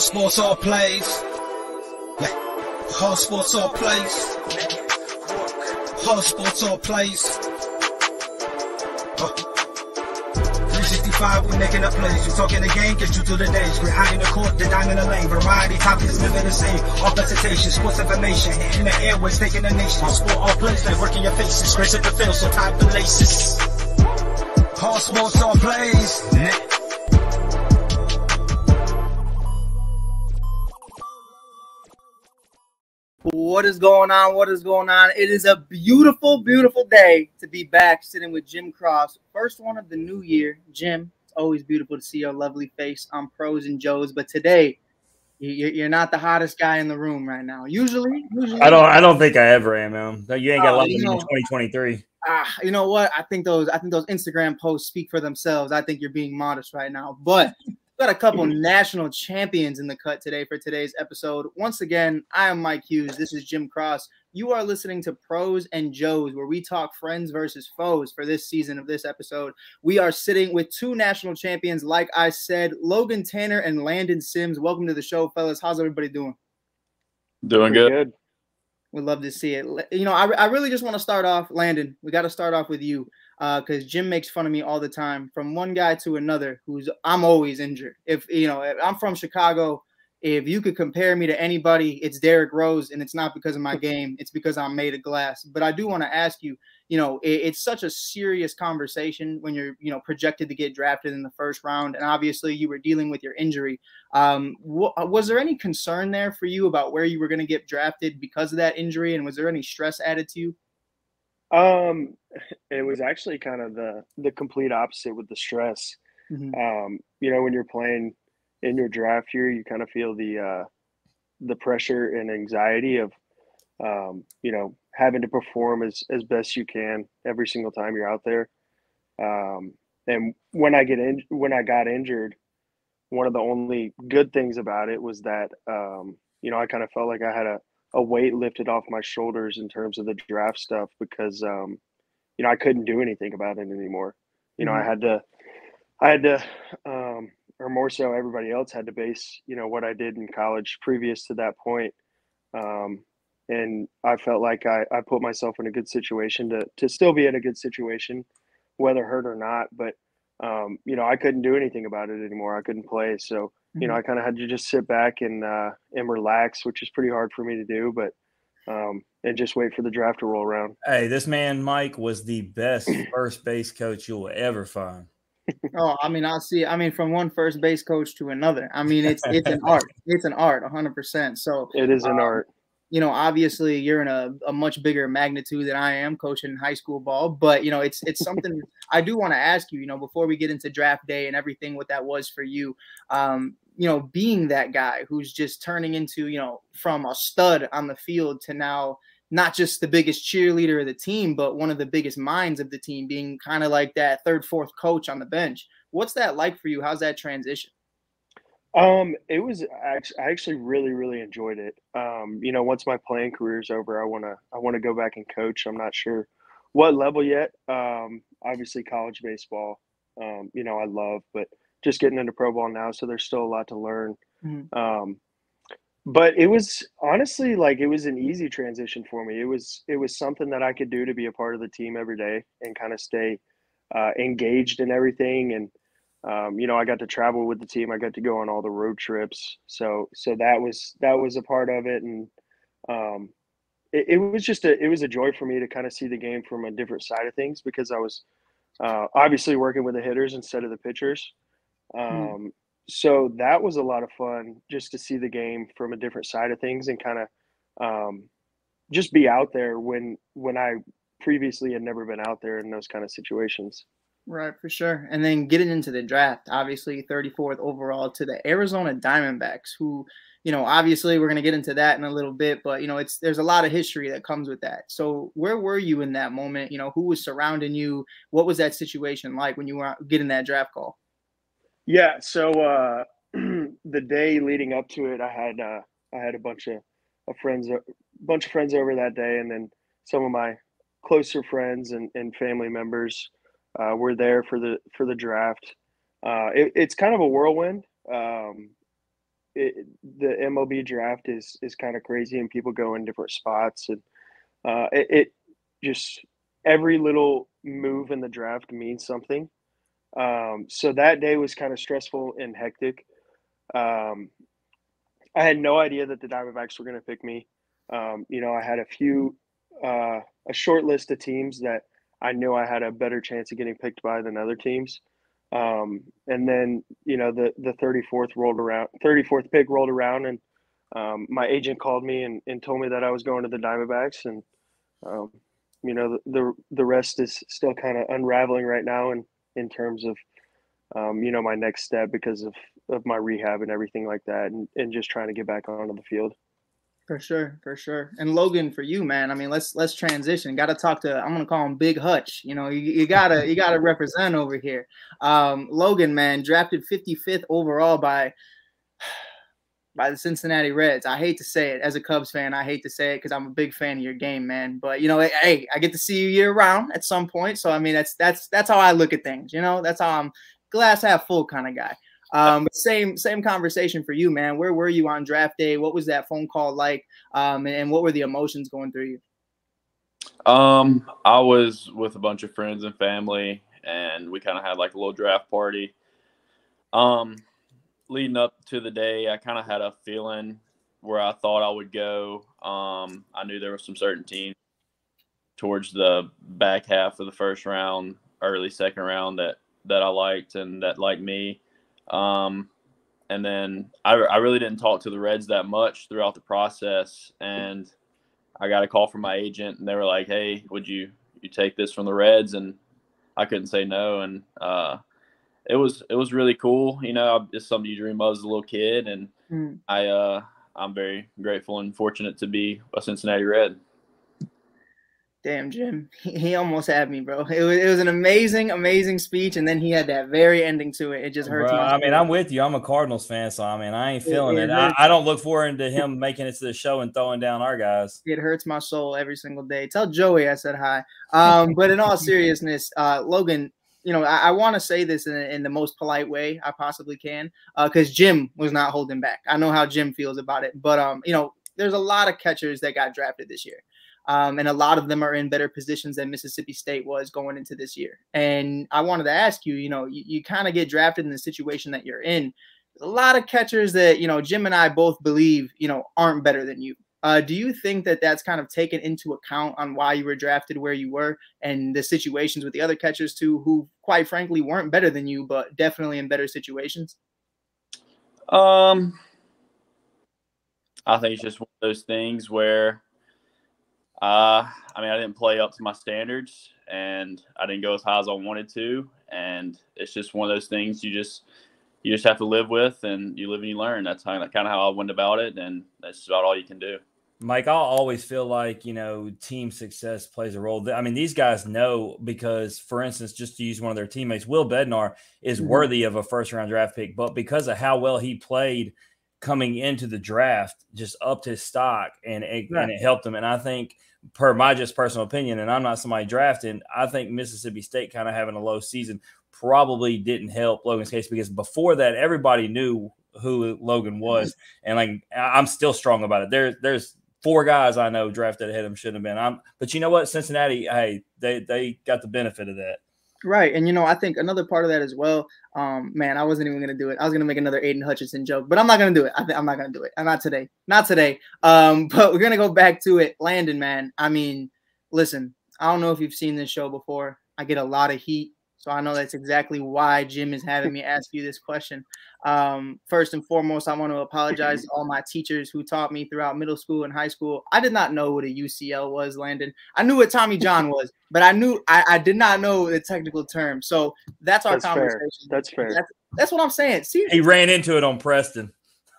sports, all plays. Yeah. All sports, all plays. All sports, all plays. 365, we making up plays. We talking the game, get you through the days. We're high in the court, the dime in the lane. Variety, topics, living the same. All presentation, sports information. Hitting the airways, taking the nation. All sport, all plays, like working your faces. Grace at the field, so tie the laces. All sports, all plays. What is going on? What is going on? It is a beautiful, beautiful day to be back sitting with Jim Cross. First one of the new year. Jim, it's always beautiful to see your lovely face on Pros and Joes. But today, you're not the hottest guy in the room right now. Usually. I don't think I ever am, man. You ain't got a lot of me in 2023. You know what? I think those Instagram posts speak for themselves. I think you're being modest right now. But we've got a couple national champions in the cut today for today's episode. Once again, I am Mike Hughes. This is Jim Cross. You are listening to Pros and Joes, where we talk friends versus foes for this season of this episode. We are sitting with two national champions, like I said, Logan Tanner and Landon Sims. Welcome to the show, fellas. How's everybody doing? Doing good. We'd love to see it. You know, I really just want to start off, Landon. We got to start off with you. Because Jim makes fun of me all the time from one guy to another I'm always injured. If I'm from Chicago, if you could compare me to anybody, it's Derrick Rose, and it's not because of my game. It's because I'm made of glass. But I do want to ask you, it's such a serious conversation when you're, projected to get drafted in the first round. And obviously you were dealing with your injury. Was there any concern there for you about where you were going to get drafted because of that injury? And was there any stress added to you? It was actually kind of the complete opposite with the stress. Mm-hmm. When you're playing in your draft year, you kind of feel the pressure and anxiety of, having to perform as best you can every single time you're out there. And when I got injured, one of the only good things about it was that, I kind of felt like I had a weight lifted off my shoulders in terms of the draft stuff because, I couldn't do anything about it anymore. Mm-hmm. I had to, or more so everybody else had to base, what I did in college previous to that point. And I felt like I put myself in a good situation to still be in a good situation, whether hurt or not. But, I couldn't do anything about it anymore. I couldn't play. So, I kind of had to just sit back and relax, which is pretty hard for me to do, but and just wait for the draft to roll around. Hey, this man, Mike, was the best first base coach you'll ever find. Oh, from one first base coach to another. It's an art. It's an art, 100%. So it is an art. Obviously you're in a much bigger magnitude than I am coaching high school ball, but it's something I do want to ask you, before we get into draft day and everything, what that was for you, being that guy who's just turning into, from a stud on the field to now not just the biggest cheerleader of the team, but one of the biggest minds of the team, being kind of like that third, fourth coach on the bench. What's that like for you? How's that transition? It was I actually really, really enjoyed it. Once my playing career is over, I want to go back and coach. I'm not sure what level yet. Obviously college baseball, I love, but just getting into pro ball now. So there's still a lot to learn. Mm-hmm. But it was honestly it was an easy transition for me. It was something that I could do to be a part of the team every day and kind of stay engaged in everything. And I got to travel with the team. I got to go on all the road trips. So that was a part of it. And it was a joy for me to kind of see the game from a different side of things because I was obviously working with the hitters instead of the pitchers. So that was a lot of fun just to see the game from a different side of things and kind of just be out there when I previously had never been out there in those kind of situations. Right, for sure. And then getting into the draft, obviously 34th overall to the Arizona Diamondbacks, who, obviously we're going to get into that in a little bit, but, there's a lot of history that comes with that. So where were you in that moment? Who was surrounding you? What was that situation like when you were getting that draft call? Yeah. So the day leading up to it, I had a bunch of friends over that day. And then some of my closer friends and family members were there for the draft. It's kind of a whirlwind. the MLB draft is kind of crazy, and people go in different spots, and it just every little move in the draft means something. So that day was kind of stressful and hectic. Um, I had no idea that the Diamondbacks were going to pick me. I had a short list of teams that I knew I had a better chance of getting picked by than other teams. And then, the 34th pick rolled around, and my agent called me and told me that I was going to the Diamondbacks. And, the rest is still kind of unraveling right now in terms of, my next step because of my rehab and everything like that, and just trying to get back onto the field. For sure, for sure. And Logan, for you, man, I mean, let's transition. Got to talk to, I'm gonna call him Big Hutch. You gotta represent over here. Logan, man, drafted 55th overall by the Cincinnati Reds. I hate to say it, as a Cubs fan, I hate to say it because I'm a big fan of your game, man. But hey, I get to see you year round at some point. So I mean, that's how I look at things. That's how I'm glass half full kind of guy. But same conversation for you, man. Where were you on draft day? What was that phone call like? And what were the emotions going through you? I was with a bunch of friends and family, and we kind of had like a little draft party. Leading up to the day, I kind of had a feeling where I thought I would go. I knew there were some certain teams towards the back half of the first round, early second round that I liked and that liked me. And then I really didn't talk to the Reds that much throughout the process. And I got a call from my agent, and they were like, "Hey, would you take this from the Reds?" And I couldn't say no. And it was really cool. It's something you dream of as a little kid. And I'm very grateful and fortunate to be a Cincinnati Red. Damn, Jim, he almost had me, bro. It was an amazing speech, and then he had that very ending to it. It just hurts. Bro, I mean, I'm with you. I'm a Cardinals fan, so I mean, I ain't feeling it. I don't look forward to him making it to the show and throwing down our guys. It hurts my soul every single day. Tell Joey I said hi. But in all seriousness, Logan, I want to say this in the most polite way I possibly can, because Jim was not holding back. I know how Jim feels about it, but there's a lot of catchers that got drafted this year. And a lot of them are in better positions than Mississippi State was going into this year. And I wanted to ask you, you kind of get drafted in the situation that you're in. There's a lot of catchers that, Jim and I both believe, aren't better than you. Do you think that that's kind of taken into account on why you were drafted where you were and the situations with the other catchers too, who quite frankly weren't better than you, but definitely in better situations? I think it's just one of those things where, I didn't play up to my standards, and I didn't go as high as I wanted to. And it's just one of those things you just have to live with, and you live and you learn. That's kind of how I went about it, and that's about all you can do. Mike, I'll always feel like, team success plays a role. I mean, these guys know because, for instance, just to use one of their teammates, Will Bednar is worthy of a first-round draft pick, but because of how well he played coming into the draft, just upped his stock, and it helped him. And I think, per my just personal opinion, and I'm not somebody drafting, I think Mississippi State kind of having a low season probably didn't help Logan's case, because before that, everybody knew who Logan was. And I'm still strong about it. There's 4 guys I know drafted ahead of him shouldn't have been. But you know what? Cincinnati, hey, they got the benefit of that. Right. And, I think another part of that as well, man, I wasn't even going to do it. I was going to make another Aiden Hutchinson joke, but I'm not going to do it. I'm not going to do it. Not today. Not today. But we're going to go back to it. Landon, man. I mean, listen, I don't know if you've seen this show before. I get a lot of heat. So I know that's exactly why Jim is having me ask you this question. First and foremost, I want to apologize to all my teachers who taught me throughout middle school and high school. I did not know what a UCL was, Landon. I knew what Tommy John was, but I did not know the technical term. So that's our conversation. Fair. That's fair. That's what I'm saying. See, he ran into it on Preston.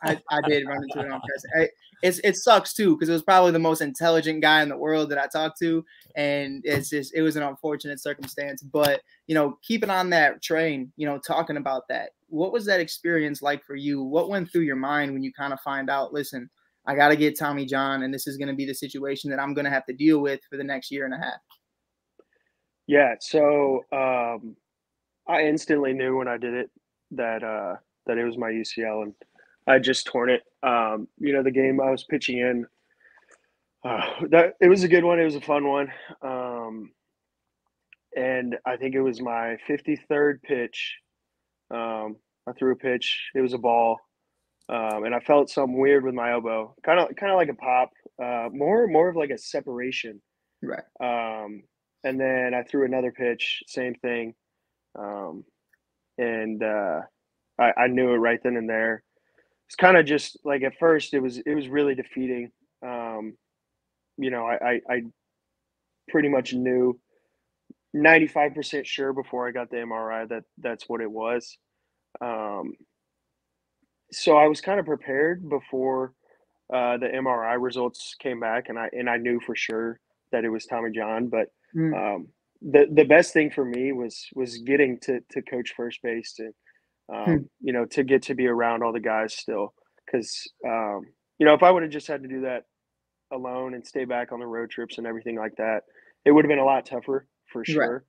I did run into it on Preston. It sucks too, because it was probably the most intelligent guy in the world that I talked to, and it was an unfortunate circumstance. But keeping on that train, talking about that, what was that experience like for you? What went through your mind when you kind of find out, listen, I got to get Tommy John, and this is going to be the situation that I'm going to have to deal with for the next year and a half? Yeah, so I instantly knew when I did it that it was my UCL, and I just torn it. The game I was pitching in, that it was a good one. It was a fun one. And I think it was my 53rd pitch. I threw a pitch. It was a ball. And I felt something weird with my elbow, kind of like a pop, more of like a separation. Right. And then I threw another pitch, same thing. And I knew it right then and there. It's kind of just like at first it was really defeating. I pretty much knew 95% sure before I got the MRI that that's what it was. So I was kind of prepared before the MRI results came back, and I knew for sure that it was Tommy John. But the best thing for me was getting to coach first base and to get to be around all the guys still, because if I would have just had to do that alone and stay back on the road trips and everything like that, it would have been a lot tougher for sure.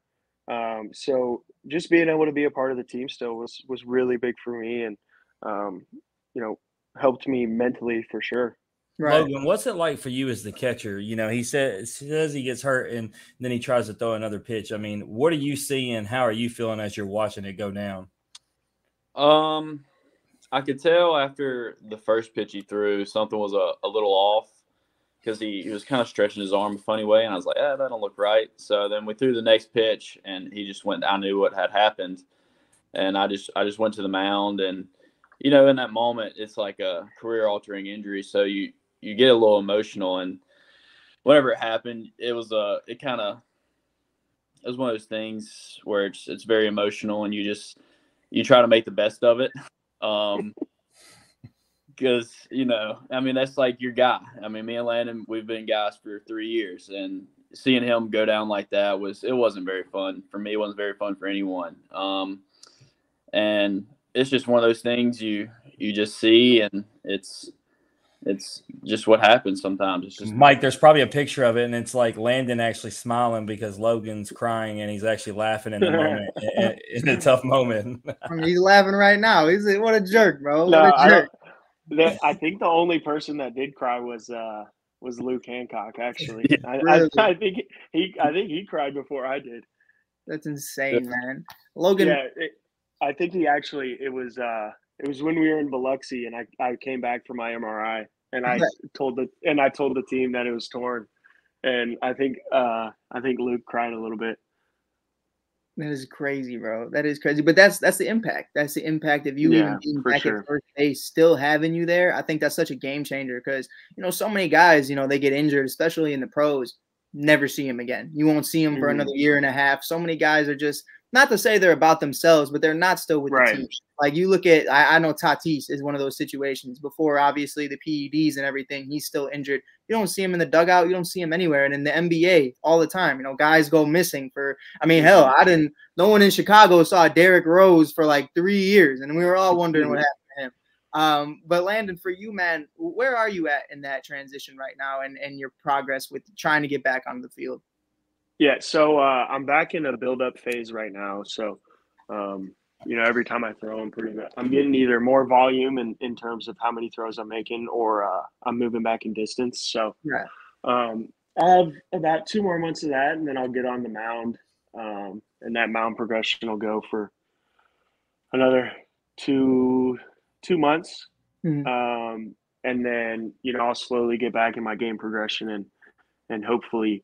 Right. So just being able to be a part of the team still was really big for me, and helped me mentally for sure. Right. Logan, what's it like for you as the catcher? He says he gets hurt and then he tries to throw another pitch. I mean, what are you seeing? How are you feeling as you're watching it go down? I could tell after the first pitch he threw, something was a little off, because he was kind of stretching his arm a funny way, and I was like, that don't look right. So then we threw the next pitch, and he just went. I knew what had happened, and I just went to the mound, and in that moment, it's like a career-altering injury, so you get a little emotional, and whenever it happened, it was one of those things where it's very emotional, and you try to make the best of it. Because, that's like your guy. I mean, me and Landon, we've been guys for 3 years, and seeing him go down like that wasn't very fun for me. It wasn't very fun for anyone. And it's just one of those things you just see, and it's just what happens sometimes. It's just Mike, there's probably a picture of it, and it's like Landon actually smiling because Logan's crying, and he's actually laughing in the moment, in a tough moment. I mean, he's laughing right now. He's like, what a jerk, bro. What a jerk. I think the only person that did cry was Luke Hancock. Actually, really? I think he cried before I did. That's insane, man. Logan. Yeah, I think he actually. It was when we were in Biloxi, and I came back for my MRI, and I told the team that it was torn, and I think Luke cried a little bit. That is crazy, bro. That is crazy. But that's the impact. That's the impact of you even being back at first base, still having you there. I think that's such a game changer because, so many guys, they get injured, especially in the pros, never see him again. You won't see him for another year and a half. So many guys are just, not to say they're about themselves, but they're not still with the team. Like you look at, I know Tatis is one of those situations. Before, obviously, the PEDs and everything, he's still injured. You don't see him in the dugout. You don't see him anywhere. And in the NBA, all the time, guys go missing for, hell, no one in Chicago saw Derrick Rose for like 3 years. And we were all wondering what happened to him. But Landon, for you, man, where are you at in that transition right now and your progress with trying to get back onto the field? Yeah, so I'm back in a build-up phase right now. So, every time I throw, I'm getting either more volume in terms of how many throws I'm making, or I'm moving back in distance. So, I'll have about 2 more months of that, and then I'll get on the mound. And that mound progression will go for another two months. Mm-hmm. And then, I'll slowly get back in my game progression and hopefully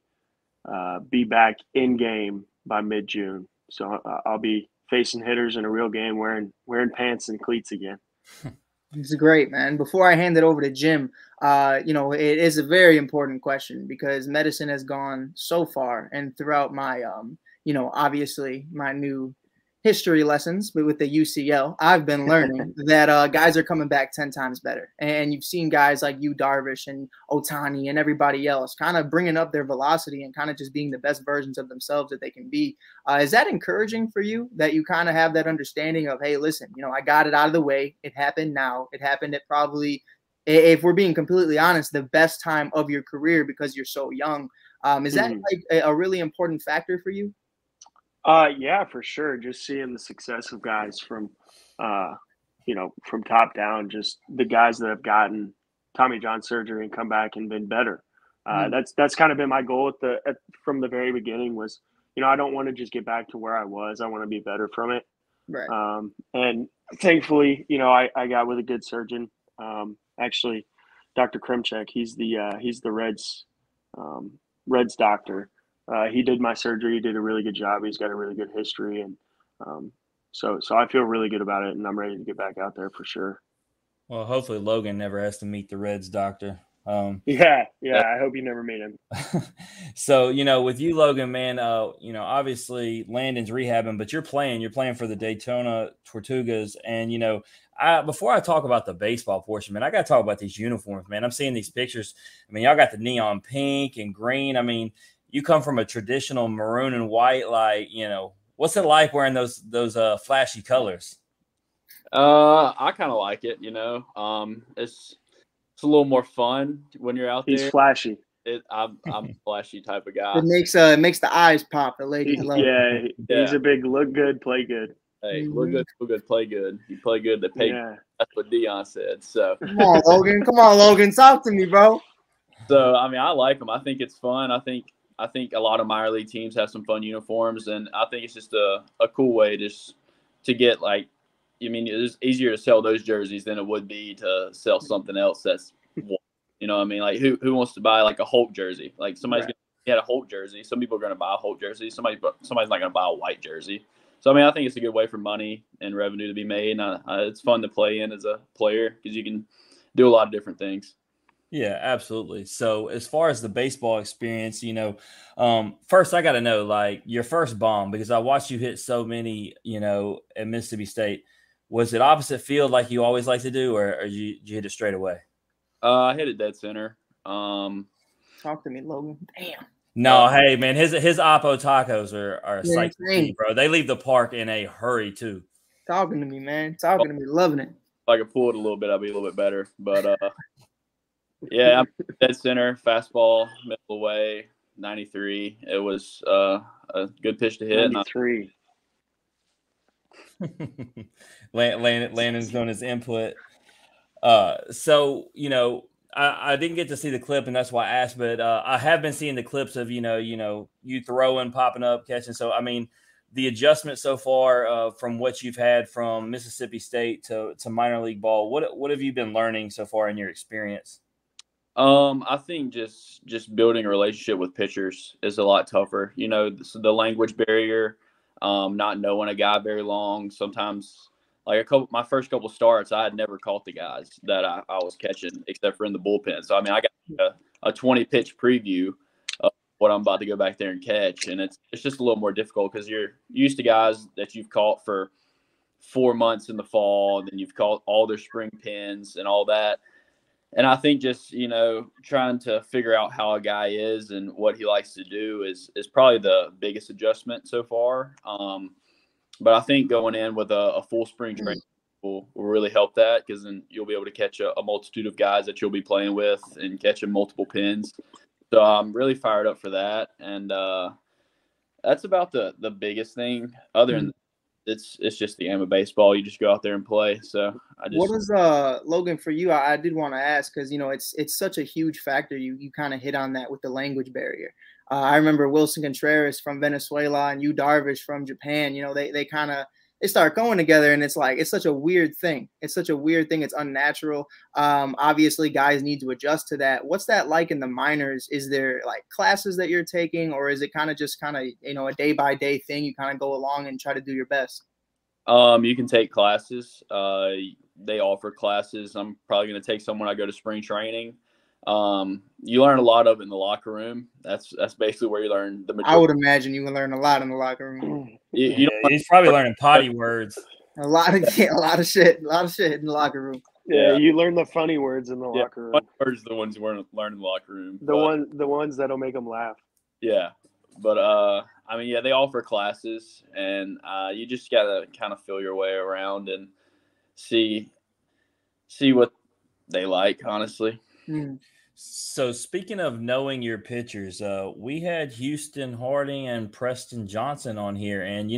be back in game by mid-June. So I'll be facing hitters in a real game, wearing pants and cleats again. It's great, man. Before I hand it over to Jim, it is a very important question because medicine has gone so far, and throughout my, obviously my new history lessons, but with the UCL, I've been learning that guys are coming back 10 times better. And you've seen guys like you, Darvish, and Ohtani, and everybody else kind of bringing up their velocity and kind of just being the best versions of themselves that they can be. Is that encouraging for you that you kind of have that understanding of, hey, listen, I got it out of the way. It happened now. It happened at probably, if we're being completely honest, the best time of your career because you're so young. Is that like a really important factor for you? Yeah, for sure. Just seeing the success of guys from from top down, just the guys that have gotten Tommy John surgery and come back and been better. That's kind of been my goal from the very beginning was, I don't want to just get back to where I was. I want to be better from it. Right. And thankfully, I got with a good surgeon. Actually, Dr. Krimchek, he's the Reds doctor. He did my surgery. He did a really good job. He's got a really good history. And so I feel really good about it, and I'm ready to get back out there for sure. Well, hopefully Logan never has to meet the Reds doctor. Yeah. I hope you never meet him. So, with you, Logan, man, obviously Landon's rehabbing, but you're playing for the Daytona Tortugas. And, before I talk about the baseball portion, man, I got to talk about these uniforms, man. I'm seeing these pictures. I mean, y'all got the neon pink and green. I mean, you come from a traditional maroon and white, what's it like wearing those flashy colors? I kind of like it, it's a little more fun when you're out there. He's flashy. I'm a flashy type of guy. It makes the eyes pop. The ladies love it. He's a big look good, play good. Hey, look good, play good. You play good, they pay. Yeah. That's what Dion said. So Come on, Logan. Talk to me, bro. So I mean, I like them. I think it's fun. I think a lot of minor league teams have some fun uniforms, and I think it's just a cool way just to get it's easier to sell those jerseys than it would be to sell something else that's, who wants to buy like a Holt jersey? Like somebody's going to get a Holt jersey. Some people are going to buy a Holt jersey. Somebody's not going to buy a white jersey. So, I mean, I think it's a good way for money and revenue to be made. And it's fun to play in as a player because you can do a lot of different things. Yeah, absolutely. So as far as the baseball experience, first I got to know your first bomb, because I watched you hit so many, at Mississippi State. Was it opposite field like you always like to do, or did you hit it straight away? I hit it dead center. Talk to me, Logan. Damn. No, hey man, his Oppo tacos are a sight to see, bro. They leave the park in a hurry too. Talking to me, man. Talking to me, loving it. If I could pull it a little bit, I'd be a little bit better. But yeah, I'm dead center, fastball, middle away, 93. It was a good pitch to hit. 93. Landon's doing his input. So, I didn't get to see the clip, and that's why I asked, but I have been seeing the clips of, you throwing, popping up, catching. So, I mean, the adjustment so far from what you've had from Mississippi State to minor league ball, what have you been learning so far in your experience? I think just building a relationship with pitchers is a lot tougher. The language barrier, not knowing a guy very long. Sometimes, my first couple starts, I had never caught the guys that I was catching, except for in the bullpen. So I mean, I got a 20-pitch preview of what I'm about to go back there and catch, and it's just a little more difficult because you're used to guys that you've caught for 4 months in the fall, and then you've caught all their spring pins and all that. And I think just, trying to figure out how a guy is and what he likes to do is probably the biggest adjustment so far. But I think going in with a full spring training will really help that, because then you'll be able to catch a multitude of guys that you'll be playing with and catching multiple pins. So I'm really fired up for that. And that's about the biggest thing. Other than it's just the game of baseball. You just go out there and play. So what is Logan for you? I did want to ask, because it's such a huge factor. You kind of hit on that with the language barrier. I remember Wilson Contreras from Venezuela and Yu Darvish from Japan. They start going together, and it's such a weird thing. It's such a weird thing. It's unnatural. Obviously, guys need to adjust to that. What's that like in the minors? Is there classes that you're taking, or is it just a day by day thing? You kind of go along and try to do your best. You can take classes. They offer classes. I'm probably going to take some when I go to spring training. You learn a lot of it in the locker room. That's basically where you learn the majority. I would imagine you can learn a lot in the locker room. He's probably learning potty words. A lot of shit in the locker room. Yeah, you learn the funny words in the locker room. Funny words are the ones you learn in the locker room. The ones that'll make them laugh. Yeah, but they offer classes, and you just gotta kind of feel your way around and see what they like, honestly. So speaking of knowing your pitchers, we had Houston Harding and Preston Johnson on here, and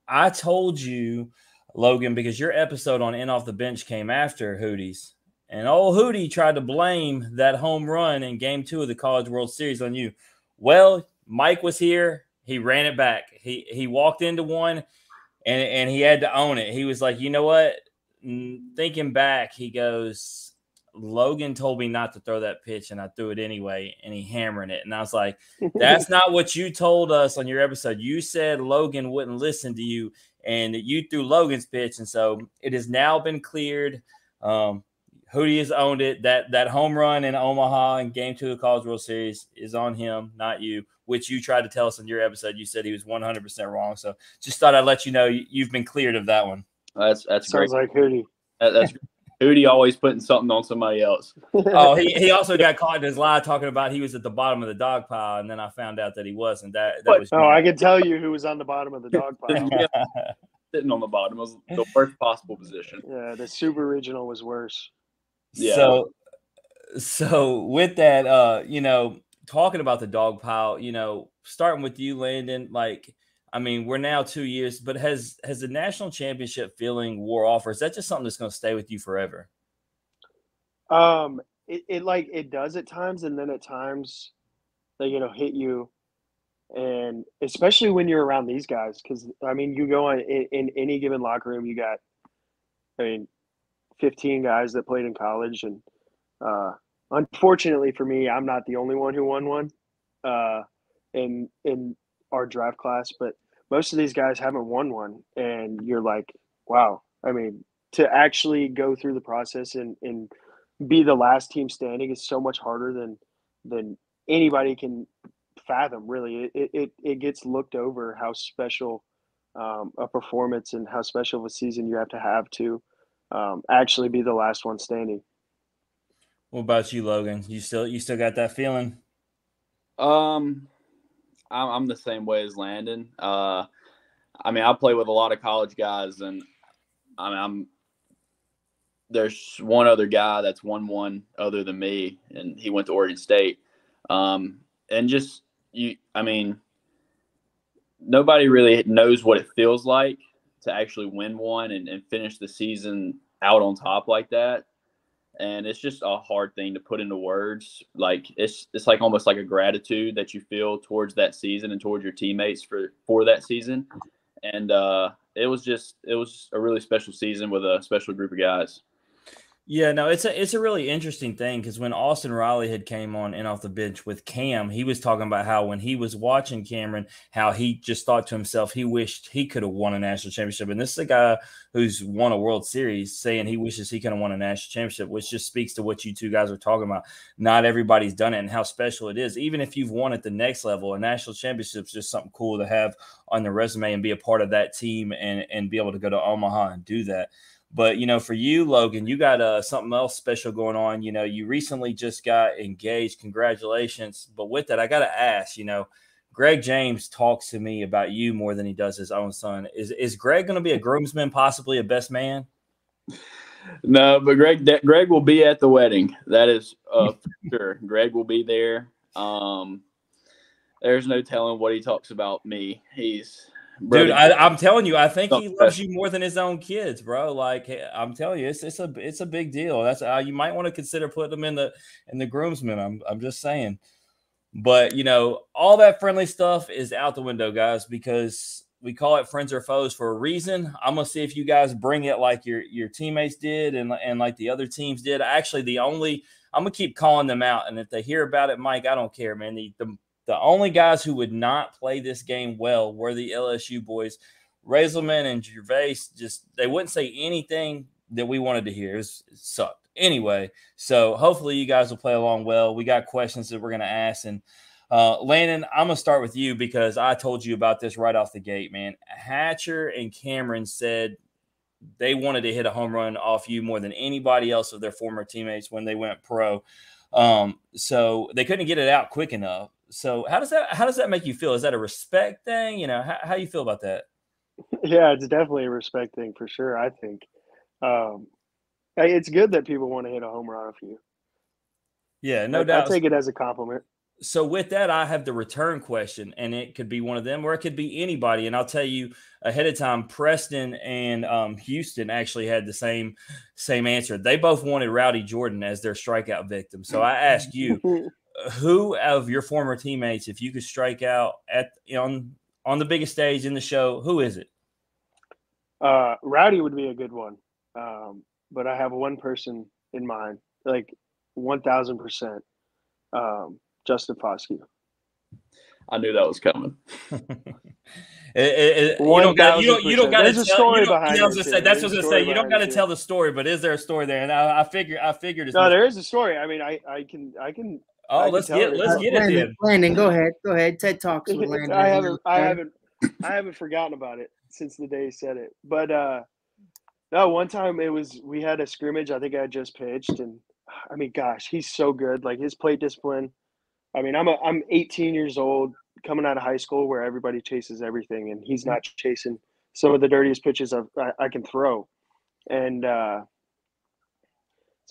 I told you Logan, because your episode on In Off the Bench came after Hootie's. And old Hootie tried to blame that home run in Game 2 of the College World Series on you. Well, Mike was here. He ran it back. He walked into one, and he had to own it. He was like, you know what? Thinking back, he goes, Logan told me not to throw that pitch, and I threw it anyway, and he hammered it. And I was like, that's not what you told us on your episode. You said Logan wouldn't listen to you, and you threw Logan's pitch. And so it has now been cleared. Hootie has owned it. That home run in Omaha in Game 2 of the College World Series is on him, not you, which you tried to tell us in your episode. You said he was 100% wrong. So just thought I'd let you know you've been cleared of that one. That's Sounds great. like Hootie. That's Hootie always putting something on somebody else. Oh, he also got caught in his lie talking about he was at the bottom of the dog pile, and then I found out that he wasn't. That was I can tell you who was on the bottom of the dog pile. Sitting on the bottom was the worst possible position. Yeah, the Super Regional was worse. Yeah. So with that, talking about the dog pile, starting with you, Landon, we're now 2 years, but has the national championship feeling wore off, or is that just something that's going to stay with you forever? It does at times, and then at times they hit you, and especially when you're around these guys, because you go in any given locker room, you got 15 guys that played in college, and unfortunately for me, I'm not the only one who won one in our draft class, but most of these guys haven't won one, and you're like, wow. To actually go through the process and be the last team standing is so much harder than anybody can fathom, really. It gets looked over how special a performance and how special of a season you have to actually be the last one standing. What about you, Logan? You still got that feeling? I'm the same way as Landon. I play with a lot of college guys, and there's one other guy that's won one other than me, and he went to Oregon State. Nobody really knows what it feels like to actually win one and finish the season out on top like that. And it's just a hard thing to put into words. It's like almost like a gratitude that you feel towards that season and towards your teammates for that season. And it was a really special season with a special group of guys. Yeah, no, it's a really interesting thing, because when Austin Riley had came on In Off the Bench with Cam, he was talking about how when he was watching Cameron, how he just thought to himself he wished he could have won a national championship. And this is a guy who's won a World Series saying he wishes he could have won a national championship, which just speaks to what you two guys are talking about. Not everybody's done it and how special it is. Even if you've won at the next level, a national championship is just something cool to have on the resume and be a part of that team and be able to go to Omaha and do that. But, for you, Logan, you got something else special going on. You recently just got engaged. Congratulations. But with that, I got to ask, Greg James talks to me about you more than he does his own son. Is Greg going to be a groomsman, possibly a best man? No, but Greg will be at the wedding. That is for sure. Greg will be there. There's no telling what he talks about me. Dude, I'm telling you, I think he loves you more than his own kids, bro. I'm telling you, it's a big deal. That's you might want to consider putting them in the groomsmen. I'm just saying. But all that friendly stuff is out the window, guys, because we call it friends or foes for a reason. I'm gonna see if you guys bring it like your teammates did and like the other teams did. Actually, I'm gonna keep calling them out, and if they hear about it, Mike, I don't care, man. The only guys who would not play this game well were the LSU boys. Raiselman and Gervais, they wouldn't say anything that we wanted to hear. It sucked. Anyway, so hopefully you guys will play along well. We got questions that we're going to ask. And Landon, I'm going to start with you because I told you about this right off the gate, man. Hatcher and Cameron said they wanted to hit a home run off you more than anybody else of their former teammates when they went pro. So they couldn't get it out quick enough. So how does that make you feel? Is that a respect thing? How you feel about that? Yeah, it's definitely a respect thing for sure. I think it's good that people want to hit a home run off you. Yeah, no doubt. I take it as a compliment. So with that, I have the return question, and it could be one of them or it could be anybody. And I'll tell you ahead of time, Preston and Houston actually had the same answer. They both wanted Rowdy Jordan as their strikeout victim. So I ask you, who of your former teammates, if you could strike out on the biggest stage in the show, who is it? Rowdy would be a good one. But I have one person in mind, like 1,000%. Justin Foscue. I knew that was coming. You don't got to tell. There's a story behind it. That's what I was going to say. You don't got to tell the story, but is there a story there? And I figured. No, there is a story. I mean, I can. Oh, let's get it then. Landon, go ahead. TED Talks with Landon. I haven't forgotten about it since the day he said it. But no, one time we had a scrimmage. I think I had just pitched, and I mean, gosh, he's so good. Like his plate discipline. I mean, I'm 18 years old, coming out of high school where everybody chases everything, and he's not chasing some of the dirtiest pitches I can throw. And so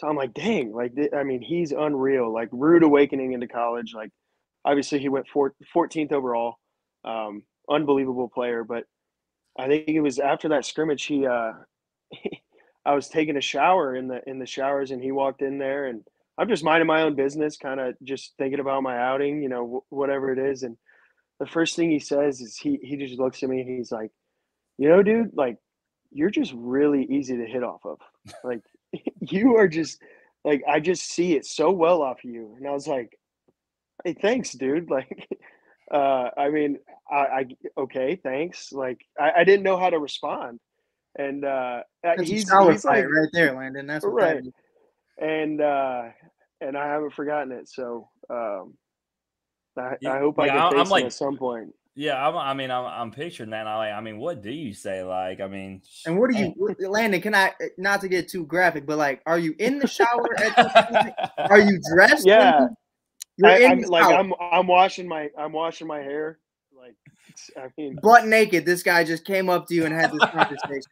I'm like, dang, like, I mean, he's unreal. Like, rude awakening into college. Like, obviously he went 14th overall, unbelievable player. But I think it was after that scrimmage, I was taking a shower in the showers, and he walked in there, and I'm just minding my own business, kind of just thinking about my outing, you know, whatever it is. And the first thing he says is he just looks at me and he's like, you know, dude, like, you're just really easy to hit off of. Like, you are just like, I just see it so well off of you. And I was like, hey, thanks, dude. Like, I mean, okay, thanks. Like, I didn't know how to respond. And he's like right there, Landon. That's what right. And I haven't forgotten it. So I hope I can face him at some point. Yeah, I'm picturing that. I mean, what do you say? Like, I mean, and what do you, Landon? Can I, not to get too graphic, but like, are you in the shower? Are you dressed? Yeah, I'm washing my hair. Like, I mean, butt naked. This guy just came up to you and had this conversation.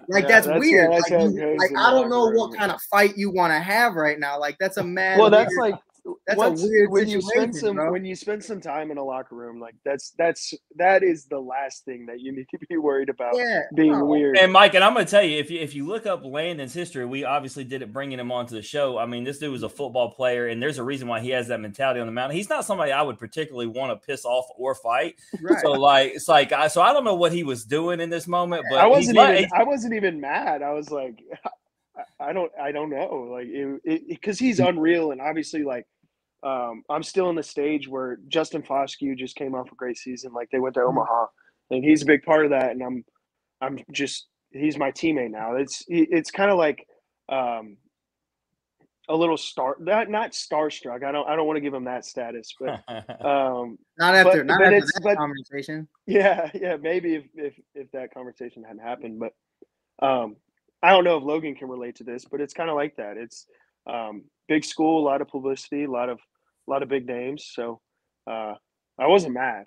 Like, that's weird. Like, I don't know what kind of fight you want to have right now. Like, that's a mad. Well, that's weird, like. That's a weird when situation, when you spend some time in a locker room, like that is the last thing that you need to be worried about being weird. And Mike, and I'm going to tell you, if you look up Landon's history, we obviously did it bringing him onto the show. I mean, this dude was a football player, and there's a reason why he has that mentality on the mountain. He's not somebody I would particularly want to piss off or fight. Right. So so I don't know what he was doing in this moment, but I wasn't even mad. I was like, I don't know, like, because he's unreal, and obviously, like, I'm still in the stage where Justin Foscue just came off a great season. Like, they went to Omaha, and he's a big part of that. And he's my teammate now. It's kind of like a little not starstruck. I don't want to give him that status, but not after that conversation. Yeah, maybe if that conversation hadn't happened, but I don't know if Logan can relate to this, but it's kind of like that. It's big school, a lot of publicity, a lot of big names. So I wasn't mad.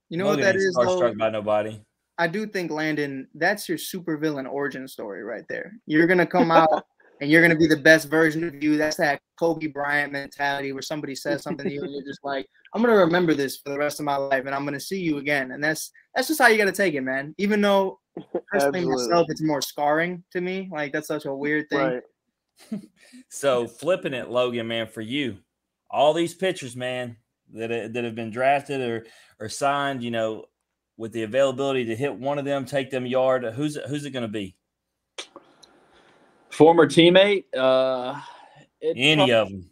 You know Logan what that is? Starstruck by nobody. I do think, Landon, that's your supervillain origin story right there. You're gonna come out and you're gonna be the best version of you. That's that Kobe Bryant mentality where somebody says something to you and you're just like, I'm gonna remember this for the rest of my life, and I'm gonna see you again. And that's just how you gotta take it, man. Even though personally myself, it's more scarring to me. Like, that's such a weird thing. Right. So flipping it, Logan, man, for you, all these pitchers, man, that have been drafted or signed, you know, with the availability to hit one of them, take them yard, who's it going to be? Former teammate? Any of them?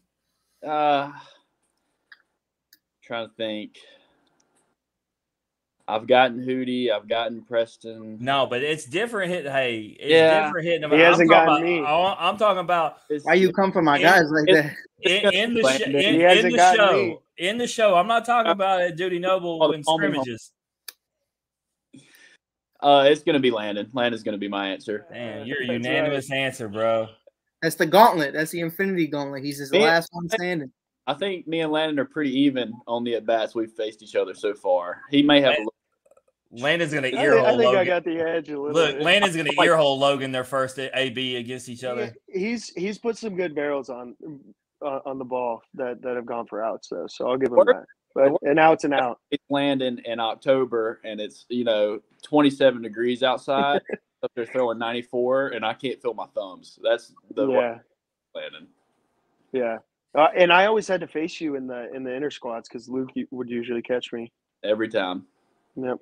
Trying to think. I've gotten Hootie. I've gotten Preston. No, but it's different. Different hitting them. He hasn't gotten me. I'm talking about. Why you come for my guys like that? In the show. I'm not talking about at Duty Noble in scrimmages. It's going to be Landon. Landon's going to be my answer. Man, you're a unanimous answer, bro. That's the gauntlet. That's the infinity gauntlet. He's the last one standing. I think me and Landon are pretty even on the at-bats we've faced each other so far. He may have Landon's going to earhole Logan. I think I got the edge a little bit. Landon's going to earhole Logan their first AB against each other. He's put some good barrels on. on the ball that have gone for outs though, so I'll give them Worst- that. But an out's an out. It's Landon in October, and it's 27 degrees outside. Up there throwing 94, and I can't feel my thumbs. That's the Yeah, Landon. yeah. And I always had to face you in the inter squads because Luke would usually catch me Every time. Yep.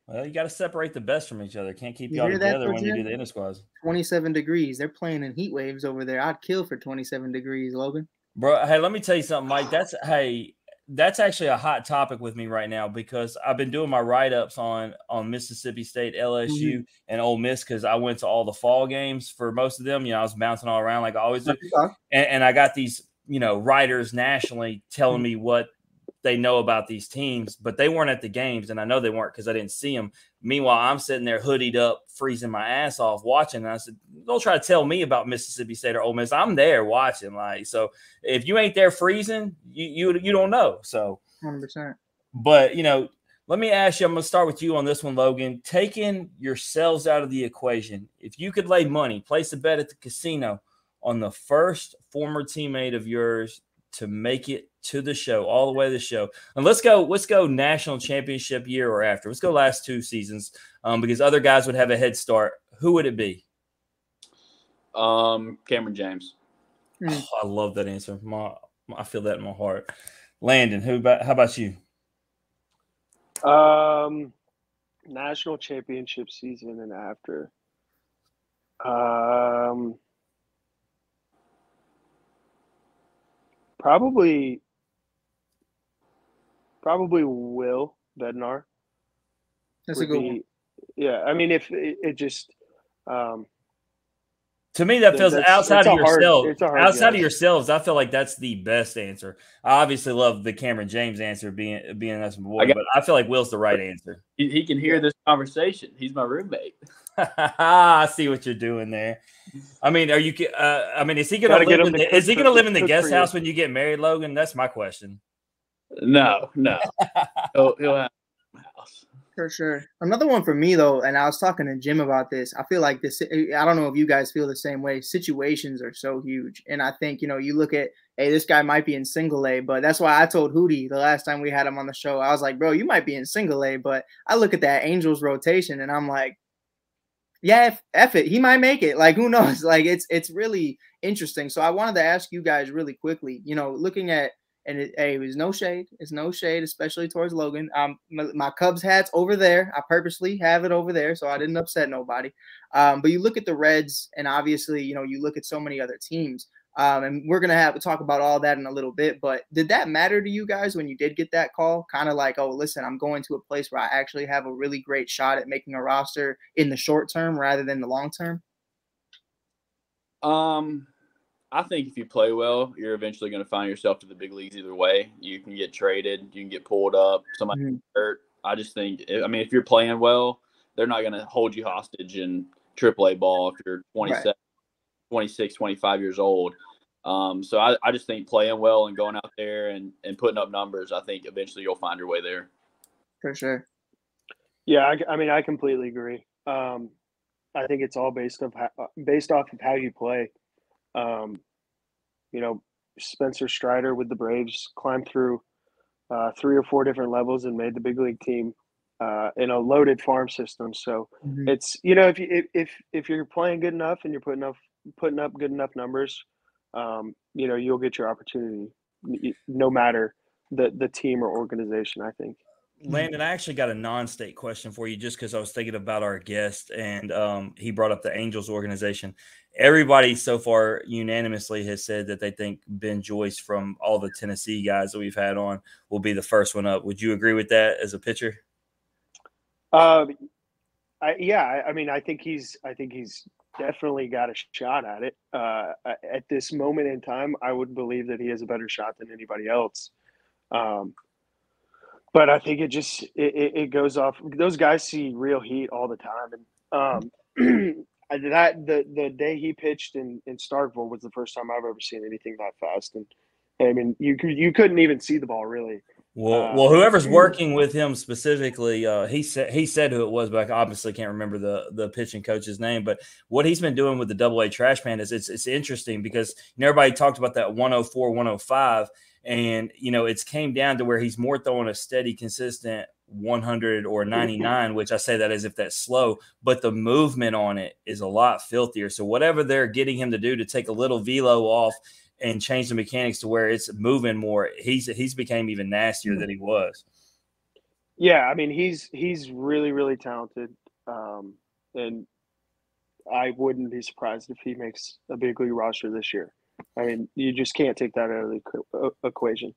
Well, you got to separate the best from each other. Can't keep You y'all hear that, together when you do Jim? the inter squads. 27 degrees. They're playing in heat waves over there. I'd kill for 27 degrees, Logan. Bro, hey, let me tell you something, Mike. That's actually a hot topic with me right now because I've been doing my write-ups on Mississippi State, LSU, and Ole Miss because I went to all the fall games for most of them. I was bouncing all around like I always do. And I got these, writers nationally telling me what they know about these teams, but they weren't at the games, and I know they weren't because I didn't see them. Meanwhile, I'm sitting there hoodied up, freezing my ass off watching. And I said, don't try to tell me about Mississippi State or Ole Miss. I'm there watching. So if you ain't there freezing, you don't know. So 100%. But, let me ask you, I'm going to start with you on this one, Logan. Taking yourselves out of the equation, if you could lay money, place a bet at the casino on the first former teammate of yours to make it to the show, all the way to the show. And let's go national championship year or after. Let's go last 2 seasons because other guys would have a head start. Who would it be? Cameron James. Oh, I love that answer. I feel that in my heart. Landon, how about you? National championship season and after. Probably Will Bednar. That's a good one. Yeah, I mean, if it just to me, that feels outside of yourselves. Outside of guess. yourselves, I feel like that's the best answer. I obviously love the Cameron James answer being that's my boy, but I feel like Will's the right answer. He can hear this conversation. He's my roommate. I see what you're doing there. I mean, is he going to live in the guest house when you get married, Logan? That's my question. No. he'll have a house. For sure. Another one for me, though, and I was talking to Jim about this. I feel like I don't know if you guys feel the same way. Situations are so huge. And I think, you look at, hey, this guy might be in single A, but that's why I told Hootie the last time we had him on the show. I was like, bro, you might be in single A, but I look at that Angels rotation and I'm like, yeah, F it. He might make it. Like, who knows? Like, it's really interesting. So I wanted to ask you guys really quickly, looking at, and it was no shade. It's no shade, especially towards Logan. My Cubs hat's over there. I purposely have it over there so I didn't upset nobody. But you look at the Reds, and obviously, you look at so many other teams. And we're going to have to talk about all that in a little bit. But did that matter to you guys when you did get that call? Kind of like, oh, listen, I'm going to a place where I actually have a really great shot at making a roster in the short term rather than the long term? I think if you play well, you're eventually going to find yourself to the big leagues either way. You can get traded. You can get pulled up. Somebody get hurt. I just think, if you're playing well, they're not going to hold you hostage in AAA ball if you're 27, 26, 25 years old. So I just think playing well and going out there and putting up numbers, I think eventually you'll find your way there. For sure. Yeah, I completely agree. I think it's all based off of how you play. Spencer Strider with the Braves climbed through 3 or 4 different levels and made the big league team in a loaded farm system. So it's if you're playing good enough and you're putting up good enough numbers, you'll get your opportunity no matter the team or organization, I think. Landon, I actually got a non-state question for you just because I was thinking about our guest and he brought up the Angels organization. Everybody so far unanimously has said that they think Ben Joyce from all the Tennessee guys that we've had on will be the first one up. Would you agree with that as a pitcher? I think he's definitely got a shot at it. At this moment in time, I would believe that he has a better shot than anybody else. But I think it goes off. Those guys see real heat all the time, and the day he pitched in Starkville was the first time I've ever seen anything that fast. And I mean, you couldn't even see the ball really. Well, whoever's working with him specifically, he said who it was, but I obviously can't remember the pitching coach's name. But what he's been doing with the Double-A Trash Man is it's interesting because everybody talked about that 104, 105, and it's came down to where he's more throwing a steady, consistent 100 or 99, which I say that as if that's slow, but the movement on it is a lot filthier. So whatever they're getting him to do to take a little velo off and change the mechanics to where it's moving more, he's became even nastier than he was. Yeah, I mean he's really, really talented, and I wouldn't be surprised if he makes a big league roster this year. I mean, you just can't take that out of the equation.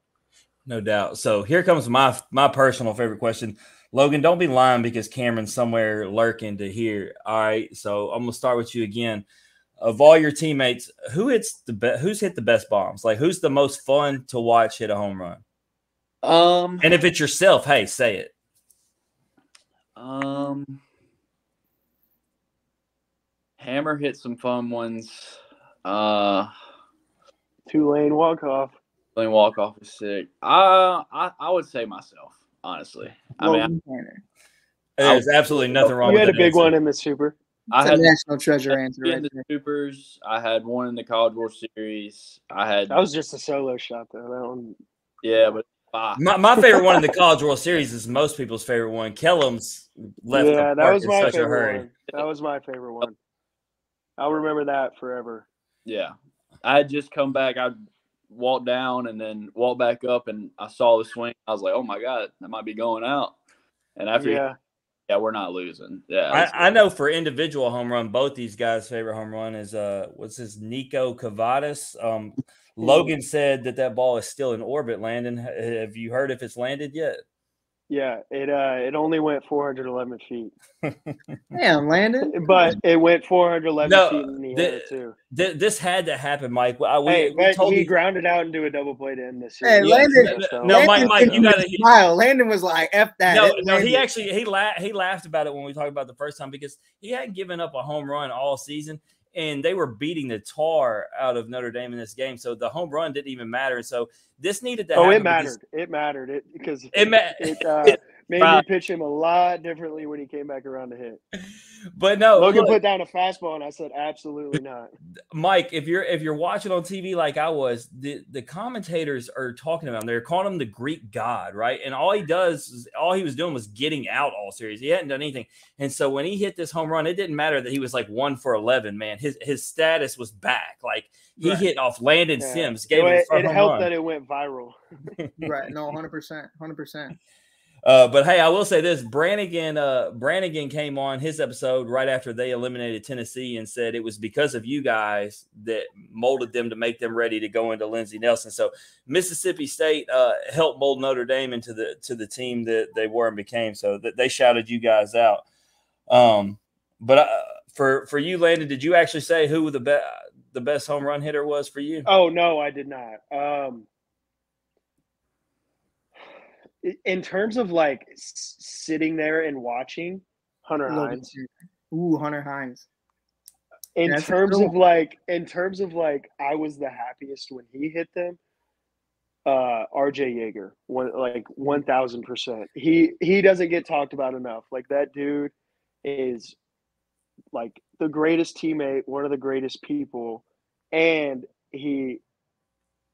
No doubt. So here comes my personal favorite question. Logan, don't be lying because Cameron's somewhere lurking to hear. All right, so I'm gonna start with you again. Of all your teammates, who's hit the best bombs? Like, who's the most fun to watch hit a home run? And if it's yourself, hey, say it. Hammer hit some fun ones. Tulane walk-off. Tulane walk-off is sick. I would say myself, honestly. There's absolutely nothing wrong with that. You had a big one in the Super. I had a national treasure answer in the Supers. I had one in the College World Series. That was just a solo shot though. That one. Yeah, but my favorite one in the College World Series is most people's favorite one. Kellum's left. Yeah, that was my favorite one. That was my favorite one. I'll remember that forever. Yeah, I had just come back. I walked down and then walked back up, and I saw the swing. I was like, "Oh my god, that might be going out." And after yeah, we're not losing. Yeah, I know for individual home run, both these guys' favorite home run is what's his Nico Cavadas. Logan said that ball is still in orbit. Landon, have you heard if it's landed yet? Yeah, it only went 411 feet. Damn, Landon. But it went 411 feet in the air too. This had to happen, Mike. He grounded out into a double play to end this series. Hey, Landon. No, Mike, you got to smile. Landon was like, "F that." No, he actually he laughed about it when we talked about the first time because he hadn't given up a home run all season. And they were beating the tar out of Notre Dame in this game. So the home run didn't even matter. And so this needed to happen. It mattered. It mattered. It made me pitch him a lot differently when he came back around to hit. But no, Logan put down a fastball, and I said, absolutely not. Mike, if you're watching on TV like I was, the commentators are talking about him. They're calling him the Greek god, right? And all he was doing was getting out all series. He hadn't done anything. And so when he hit this home run, it didn't matter that he was like 1 for 11, man. His status was back. Like he hit off Landon Sims. It helped that it went viral. Right. No, 100%. But hey, I will say this: Brannigan came on his episode right after they eliminated Tennessee and said it was because of you guys that molded them to make them ready to go into Lindsey Nelson. So Mississippi State helped mold Notre Dame into the team that they were and became. So that they shouted you guys out. But for you, Landon, did you actually say who the best home run hitter was for you? Oh no, I did not. In terms of like sitting there and watching, Hunter Hines. Ooh, Hunter Hines. In terms of like, I was the happiest when he hit them. RJ Yeager, 1,000%. He doesn't get talked about enough. Like that dude is like the greatest teammate, one of the greatest people, and he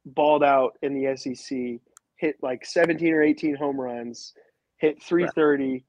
balled out in the SEC. Hit like 17 or 18 home runs, hit 330.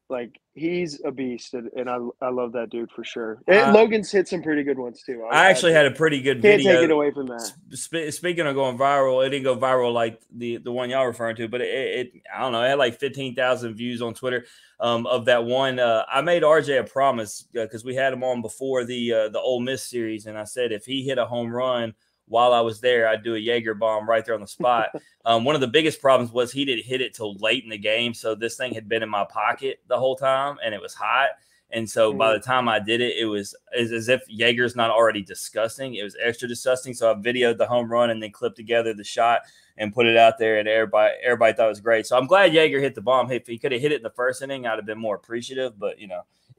Like he's a beast, and I love that dude for sure. And Logan's hit some pretty good ones too. I actually had a pretty good video. Can't take it away from that. Speaking of going viral, it didn't go viral like the one y'all referring to, but it I don't know. It had like 15,000 views on Twitter of that one. I made RJ a promise because we had him on before the Ole Miss series, and I said if he hit a home run while I was there, I'd do a Jaeger bomb right there on the spot. One of the biggest problems was he didn't hit it till late in the game. So this thing had been in my pocket the whole time and it was hot. And so by the time I did it, it was as if Jaeger's not already disgusting. It was extra disgusting. So I videoed the home run and then clipped together the shot and put it out there. And everybody thought it was great. So I'm glad Jaeger hit the bomb. If he could have hit it in the first inning, I'd have been more appreciative. But,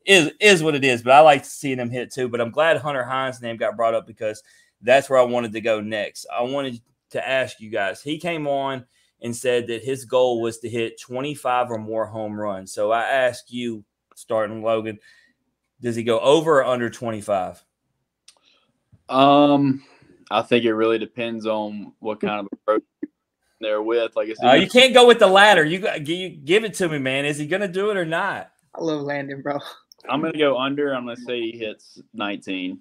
is what it is. But I like seeing him hit too. But I'm glad Hunter Hines' name got brought up because that's where I wanted to go next. I wanted to ask you guys. He came on and said that his goal was to hit 25 or more home runs. So I ask you, starting Logan, does he go over or under 25? I think it really depends on what kind of approach they're with. Like, you can't go with the latter. You give it to me, man. Is he going to do it or not? I love Landon, bro. I'm going to go under. I'm going to say he hits 19.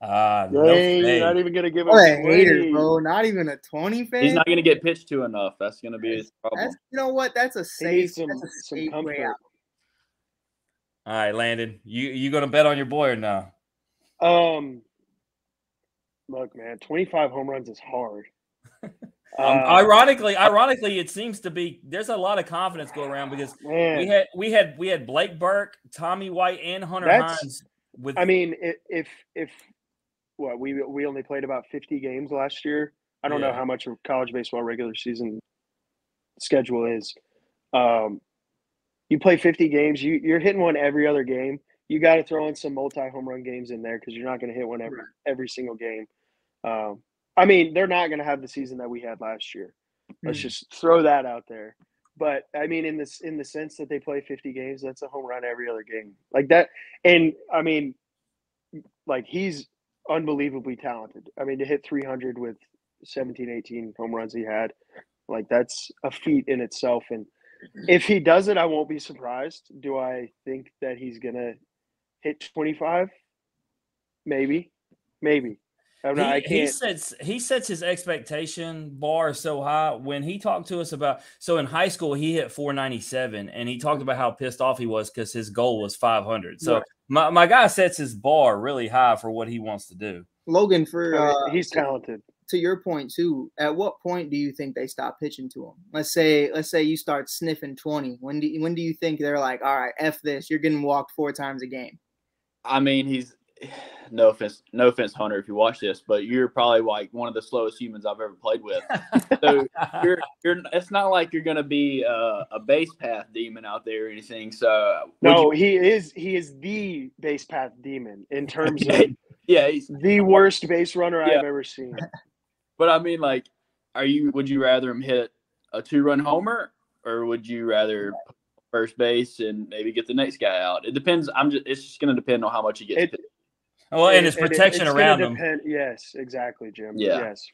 No fade. Not even going to give him a hater, bro. Not even a 20 fan. He's not going to get pitched to enough. That's going to be his problem. You know what? That's a safe, some comfort. way out. All right, Landon, you going to bet on your boy or no? Look, man, 25 home runs is hard. Ironically, it seems to be. There's a lot of confidence go around because we had Blake Burke, Tommy White, and Hunter Hines. I mean, if we only played about 50 games last year. I don't know how much of college baseball regular season schedule is. You play 50 games, you're hitting one every other game. You got to throw in some multi-home run games in there because you're not going to hit one every single game. I mean, they're not going to have the season that we had last year. Let's just throw that out there. But I mean, in the sense that they play 50 games, that's a home run every other game, like that. And I mean, like, he's unbelievably talented. I mean, to hit 300 with 17, 18 home runs he had, like, that's a feat in itself. And if he does it, I won't be surprised. Do I think that he's gonna hit 25? Maybe. I can't. He sets his expectation bar so high. When he talked to us about, so in high school he hit 497, and he talked about how pissed off he was because his goal was 500. So my guy sets his bar really high for what he wants to do. Logan, he's talented. To your point too, at what point do you think they stop pitching to him? Let's say you start sniffing 20. When do you think they're like, all right, F this, you're getting walked 4 times a game? I mean, he's no offense, Hunter, if you watch this, but you're probably like one of the slowest humans I've ever played with. So you're it's not like you're gonna be a base path demon out there or anything. So no, he is the base path demon in terms of he's the worst base runner I've ever seen. But I mean, like, would you rather him hit a 2-run homer, or would you rather first base and maybe get the next guy out? It depends. It's just going to depend on how much he gets. And his protection around him. Yes, exactly, Jim. Yeah. Yes.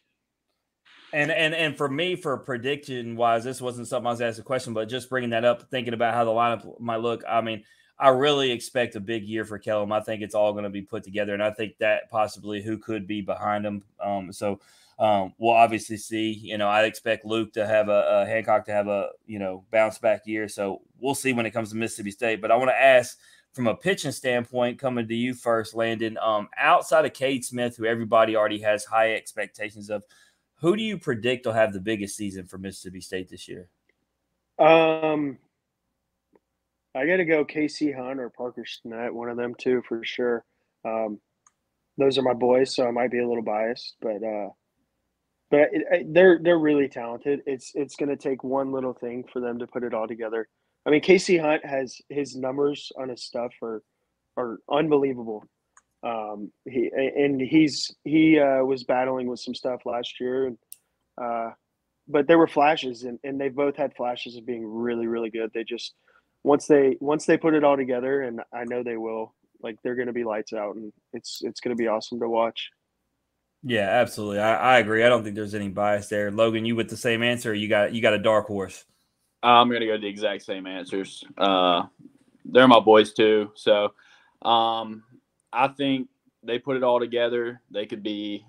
And for me, for prediction wise, this wasn't something I was asked a question, but just bringing that up, thinking about how the lineup might look. I mean, I really expect a big year for Kellum. I think it's all going to be put together, and I think that possibly who could be behind him. We'll obviously see. I expect Luke to have a Hancock to have a bounce back year. So we'll see when it comes to Mississippi State. But I want to ask, from a pitching standpoint, coming to you first, Landon. Outside of Cade Smith, who everybody already has high expectations of, who do you predict will have the biggest season for Mississippi State this year? I got to go Casey Hunt or Parker Stinnett, one of them two for sure. Those are my boys, so I might be a little biased, but they're really talented. It's going to take one little thing for them to put it all together. I mean, Casey Hunt has his numbers on his stuff are unbelievable. He was battling with some stuff last year, and but there were flashes, and they both had flashes of being really, really good. They just once they put it all together, and I know they will, like, they're going to be lights out, and it's going to be awesome to watch. Yeah, absolutely. I agree. I don't think there's any bias there. Logan, you with the same answer? Or you got a dark horse? I'm going to go the exact same answers. They're my boys too. So I think they put it all together. They could be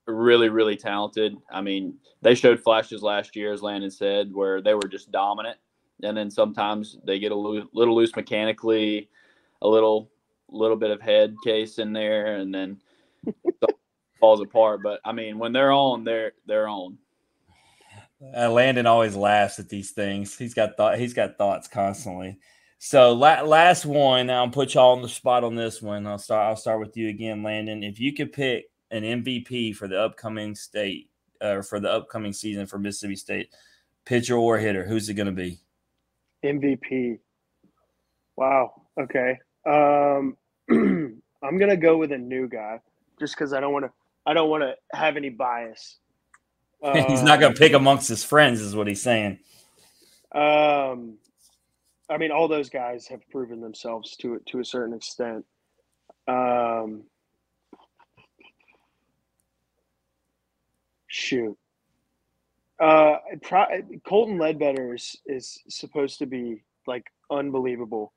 really, really talented. I mean, they showed flashes last year, as Landon said, where they were just dominant. And then sometimes they get a little loose mechanically, a little bit of head case in there, and then falls apart. But I mean, when they're on, they're on. Landon always laughs at these things. He's got thoughts constantly. So last one, I'll put y'all on the spot on this one. I'll start with you again, Landon. If you could pick an MVP for the upcoming season for Mississippi State, pitcher or hitter, who's it going to be? MVP. Wow. Okay. I'm gonna go with a new guy, just because I don't want to have any bias. He's not going to pick amongst his friends, is what he's saying. I mean, all those guys have proven themselves to a certain extent. Shoot. Colton Ledbetter is supposed to be like unbelievable.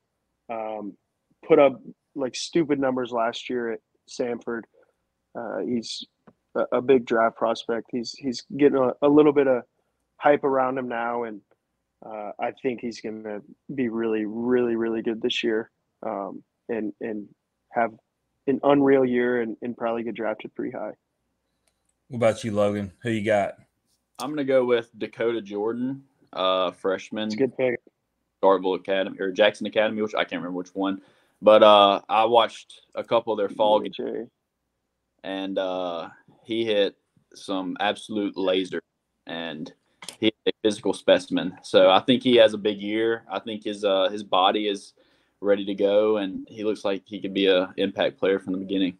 Put up like stupid numbers last year at Samford. He's a big draft prospect. He's getting a little bit of hype around him now, and I think he's going to be really, really, really good this year, and have an unreal year and probably get drafted pretty high. What about you, Logan? Who you got? I'm going to go with Dakota Jordan, freshman. It's a good pick. Starkville Academy or Jackson Academy, which I can't remember which one. But I watched a couple of their fall games, and he hit some absolute laser, and he's a physical specimen. So I think he has a big year. I think his body is ready to go, and he looks like he could be an impact player from the beginning.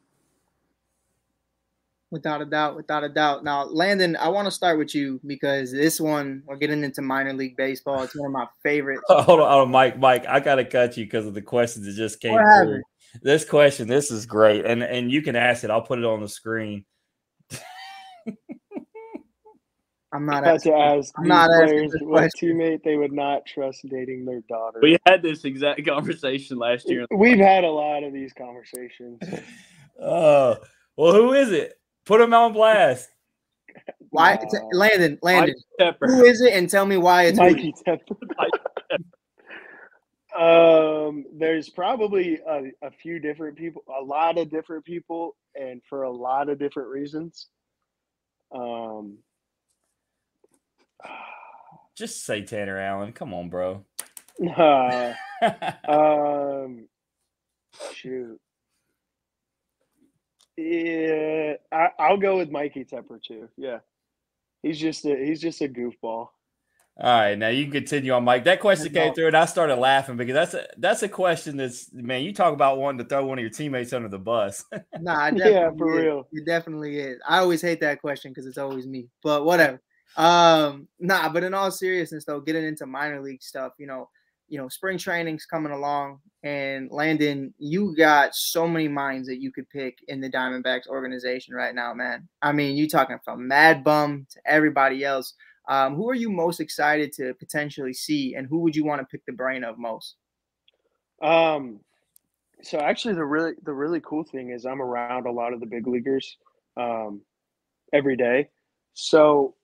Without a doubt, without a doubt. Now, Landon, I want to start with you because this one, we're getting into minor league baseball. It's one of my favorites. Hold on, Mike, I got to cut you because of the questions that just came through. This question, this is great, and you can ask it. I'll put it on the screen. I'm not asking. I'm not asking what teammate they would not trust dating their daughter. We had this exact conversation last year. We've had a lot of these conversations. Oh, well, who is it? Put him on blast. Why, Landon? Who is it? And tell me why it's Mikey Tepper. There's probably a few different people, a lot of different people, and for a lot of different reasons. Just say Tanner Allen. Come on, bro. Shoot. Yeah, I'll go with Mikey Tepper too. Yeah, he's just a goofball. All right, now you can continue on, Mike. That question came through, and I started laughing because that's a question that's, man, you talk about wanting to throw one of your teammates under the bus. Nah, yeah, for real. It definitely is. I always hate that question because it's always me. But whatever. Nah, but in all seriousness, though, getting into minor league stuff, you know, spring training's coming along, and Landon, you got so many minds that you could pick in the Diamondbacks organization right now, man. I mean, you talking from Mad Bum to everybody else. Who are you most excited to potentially see, and who would you want to pick the brain of most? So actually, the really cool thing is I'm around a lot of the big leaguers every day, so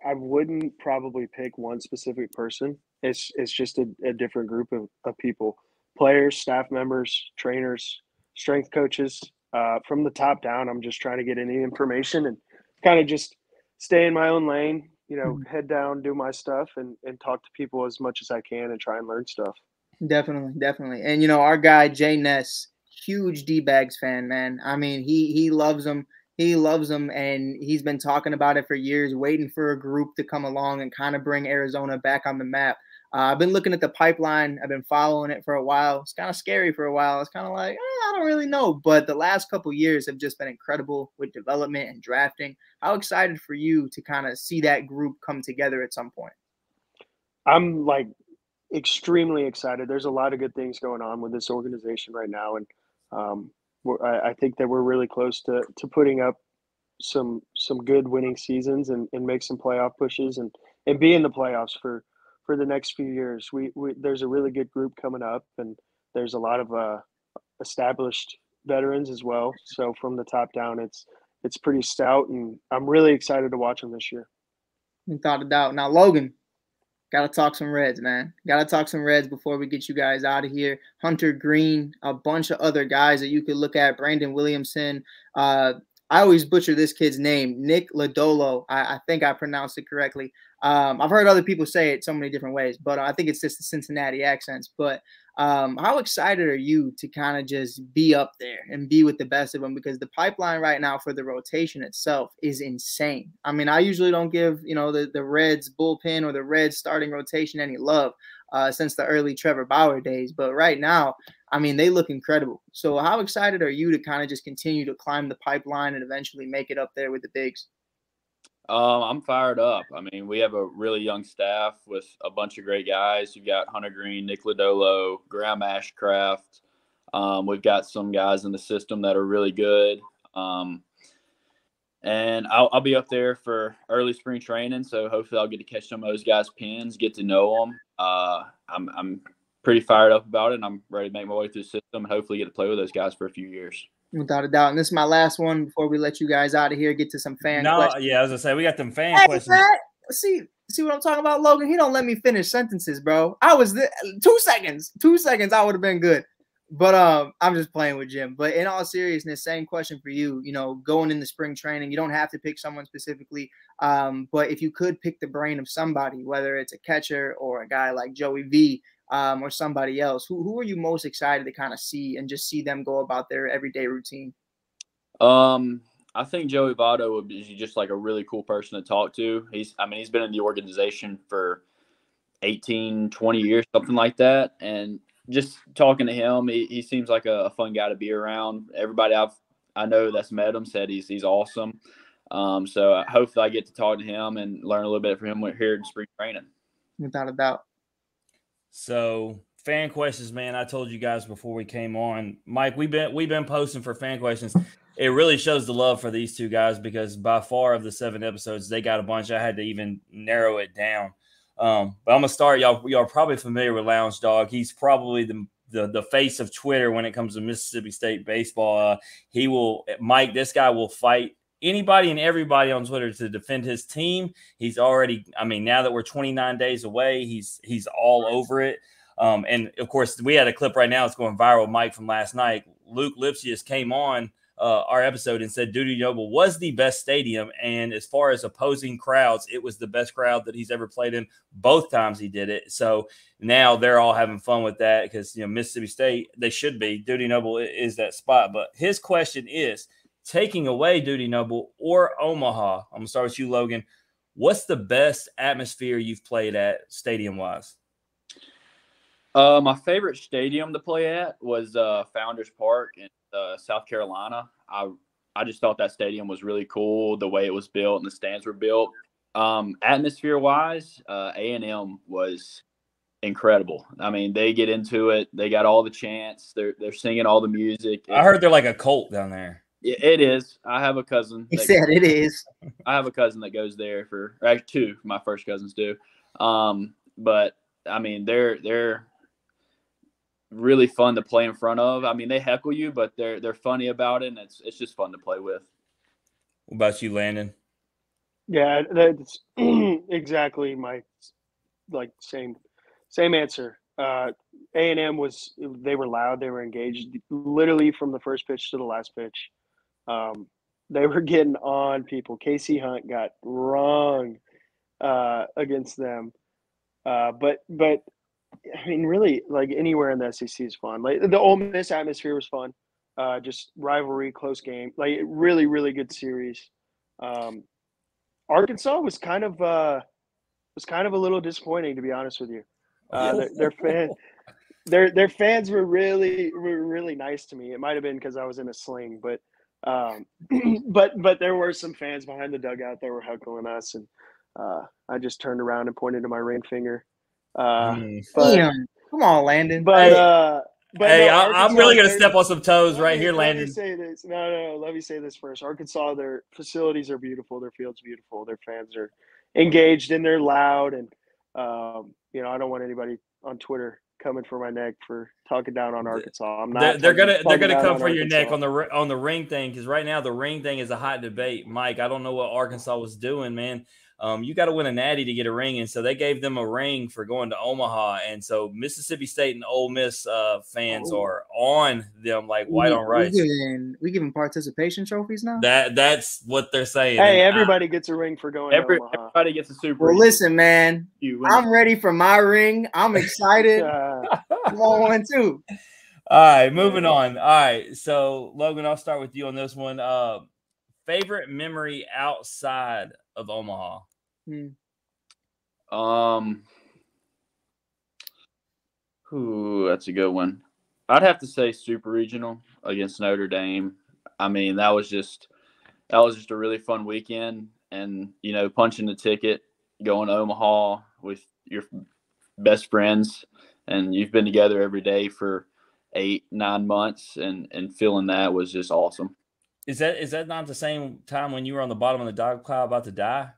I wouldn't probably pick one specific person. It's just a different group of people, players, staff members, trainers, strength coaches. From the top down, I'm just trying to get any information and kind of just stay in my own lane, head down, do my stuff, and talk to people as much as I can and try and learn stuff. Definitely. And, our guy, Jay Ness, huge D-Bags fan, man. I mean, he loves them. He loves them, and he's been talking about it for years, waiting for a group to come along and kind of bring Arizona back on the map. I've been looking at the pipeline. I've been following it for a while. It's kind of scary for a while. It's kind of like, I don't really know. But the last couple of years have just been incredible with development and drafting. How excited for you to kind of see that group come together at some point? I'm extremely excited. There's a lot of good things going on with this organization right now, and I think that we're really close to putting up some good winning seasons and make some playoff pushes and be in the playoffs for the next few years. There's a really good group coming up, and there's a lot of established veterans as well. So from the top down, it's pretty stout, and I'm really excited to watch them this year. Without a doubt. Now, Logan, got to talk some Reds, man. Got to talk some Reds before we get you guys out of here. Hunter Green, a bunch of other guys that you could look at. Brandon Williamson. I always butcher this kid's name, Nick Lodolo. I think I pronounced it correctly. I've heard other people say it so many different ways, but I think it's just the Cincinnati accents. But how excited are you to kind of just be up there and be with the best of them? Because the pipeline right now for the rotation itself is insane. I mean, I usually don't give, the Reds bullpen or the Reds starting rotation any love since the early Trevor Bauer days. But right now, I mean, they look incredible. So how excited are you to kind of just continue to climb the pipeline and eventually make it up there with the bigs? I'm fired up. I mean, we have a really young staff with a bunch of great guys. You've got Hunter Green, Nick Lodolo, Graham Ashcraft. We've got some guys in the system that are really good. And I'll be up there for early spring training, so hopefully I'll get to catch some of those guys' pins, get to know them. I'm pretty fired up about it, and I'm ready to make my way through the system and hopefully get to play with those guys for a few years. Without a doubt. And this is my last one before we let you guys out of here, get to some fan questions. Yeah, I was going to say, we got them fan questions. Man, see what I'm talking about, Logan? He don't let me finish sentences, bro. I was 2 seconds. 2 seconds, I would have been good. But I'm just playing with Jim. But in all seriousness, same question for you. You know, going into spring training, you don't have to pick someone specifically. But if you could pick the brain of somebody, whether it's a catcher or a guy like Joey V, or somebody else, who are you most excited to kind of see and just see them go about their everyday routine? I think Joey Votto would be just like a really cool person to talk to. He's been in the organization for 18, 20 years, something like that. And just talking to him, he seems like a fun guy to be around. Everybody I know that's met him said he's awesome. So hopefully I get to talk to him and learn a little bit from him here in spring training. Without a doubt. So fan questions, man. I told you guys before we came on, Mike, we've been posting for fan questions. It really shows the love for these two guys because by far of the 7 episodes, they got a bunch. I had to even narrow it down. But I'm gonna start. Y'all are probably familiar with Lounge Dog. He's probably the face of Twitter when it comes to Mississippi State baseball. Mike. This guy will fight anybody and everybody on Twitter to defend his team. He's already. Now that we're 29 days away, he's all over it. And of course, we had a clip right now. It's going viral. Mike from last night. Luke Lipsius came on our episode and said Dudy Noble was the best stadium, and as far as opposing crowds, it was the best crowd that he's ever played in both times he did it. So now they're all having fun with that because Mississippi State, they should be. Dudy Noble is that spot. But his question is, taking away Dudy Noble or Omaha, I'm gonna start with you, Logan. What's the best atmosphere you've played at stadium wise? My favorite stadium to play at was Founders Park in South Carolina. I just thought that stadium was really cool, the way it was built and the stands were built. Atmosphere-wise, A&M was incredible. They get into it. They got all the chants. They're singing all the music. I heard they're like a cult down there. It is. I have a cousin. He said it is. I have a cousin that goes there actually 2. My first cousins do. But they're really fun to play in front of. They heckle you, but they're funny about it, and it's just fun to play with. What about you, Landon? Yeah, that's exactly my same answer. A&M they were loud, they were engaged, literally from the first pitch to the last pitch. They were getting on people. Casey Hunt got wrong against them, but. Really, anywhere in the SEC is fun. The Ole Miss atmosphere was fun. Just rivalry, close game. Really, really good series. Arkansas was kind of a little disappointing, to be honest with you. Their fans were really nice to me. It might have been because I was in a sling, but there were some fans behind the dugout that were heckling us, and I just turned around and pointed to my ring finger. Damn. Come on, Landon. I'm really gonna step on some toes right here, Landon. Let me say this. No. Let me say this first. Arkansas, their facilities are beautiful. Their field's beautiful. Their fans are engaged and they're loud. And I don't want anybody on Twitter coming for my neck for talking down on Arkansas. I'm not. They're gonna come for your neck on the ring thing, because right now the ring thing is a hot debate. Mike, I don't know what Arkansas was doing, man. You got to win a natty to get a ring, and so they gave them a ring for going to Omaha, and so Mississippi State and Ole Miss fans are on them like white on rice. We giving participation trophies now. That's what they're saying. Hey, everybody gets a ring for going to Omaha. Everybody gets a super. Well, listen, man, I'm ready for my ring. I'm excited. Come on, 1, 2. All right, moving on. All right, so Logan, I'll start with you on this one. Favorite memory outside of Omaha? That's a good one. I'd have to say Super Regional against Notre Dame. That was just a really fun weekend, and, you know, punching the ticket, going to Omaha with your best friends, and you've been together every day for 8-9 months, and feeling that was just awesome. Is that not the same time when you were on the bottom of the dog pile about to die?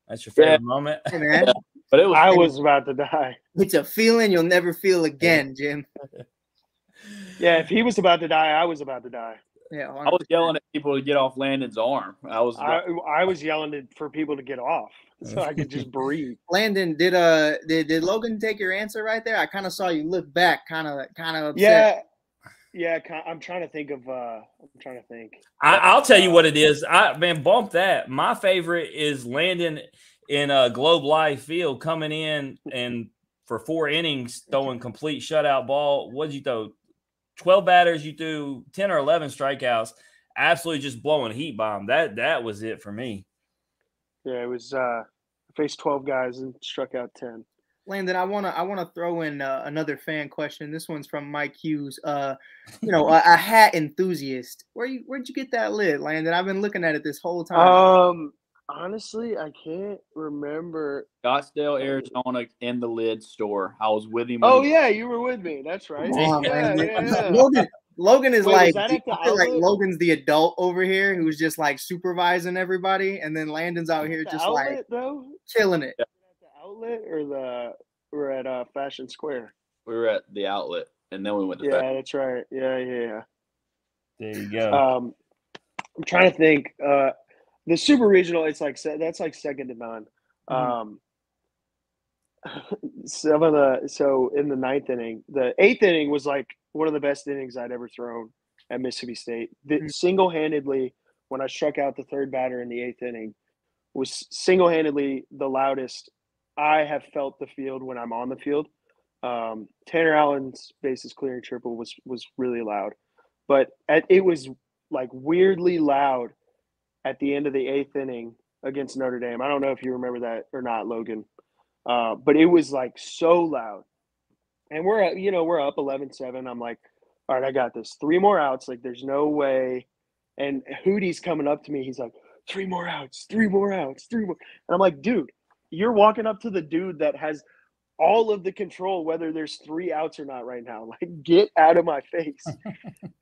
That's your favorite moment? Hey, man. Yeah, but I was about to die. It's a feeling you'll never feel again, Jim. Yeah, if he was about to die, I was about to die. Yeah, I was yelling at people to get off Landon's arm. I was yelling for people to get off so I could just breathe. Landon, did Logan take your answer right there? I kind of saw you look back, kind of upset. Yeah. I'm trying to think of. I'll tell you what it is. Bump that. My favorite is Landon in a Globe Life field coming in and for 4 innings throwing complete shutout ball. What'd you throw? 12 batters. You threw 10 or 11 strikeouts. Absolutely just blowing a heat bomb. That was it for me. Yeah, it was. I faced 12 guys and struck out 10. Landon, I wanna throw in another fan question. This one's from Mike Hughes. A hat enthusiast. Where'd you get that lid, Landon? I've been looking at it this whole time. Honestly, I can't remember. Scottsdale, Arizona, in the lid store. I was with him. Oh yeah, you were with me. That's right. Yeah. Logan is Wait, I feel like Logan's the adult over here who's just like supervising everybody, and then Landon's out here just like killing it. Yeah. At the outlet or we're at Fashion Square. We were at the outlet, and then we went to that's right. Yeah. There you go. I'm trying to think. The Super Regional, that's like second to none. Mm-hmm. So in the 9th inning, the 8th inning was like one of the best innings I'd ever thrown at Mississippi State. Single-handedly, when I struck out the 3rd batter in the 8th inning, was single-handedly the loudest I have felt the field when I'm on the field. Tanner Allen's bases clearing triple was really loud, but it was like weirdly loud at the end of the 8th inning against Notre Dame. I don't know if you remember that or not, Logan. But it was like so loud. And we're up 11-7. I'm like, all right, I got this. 3 more outs. Like, there's no way. And Hootie's coming up to me. He's like, 3 more outs, 3 more outs, 3 more. And I'm like, dude, you're walking up to the dude that has all of the control, whether there's 3 outs or not right now. Like, get out of my face.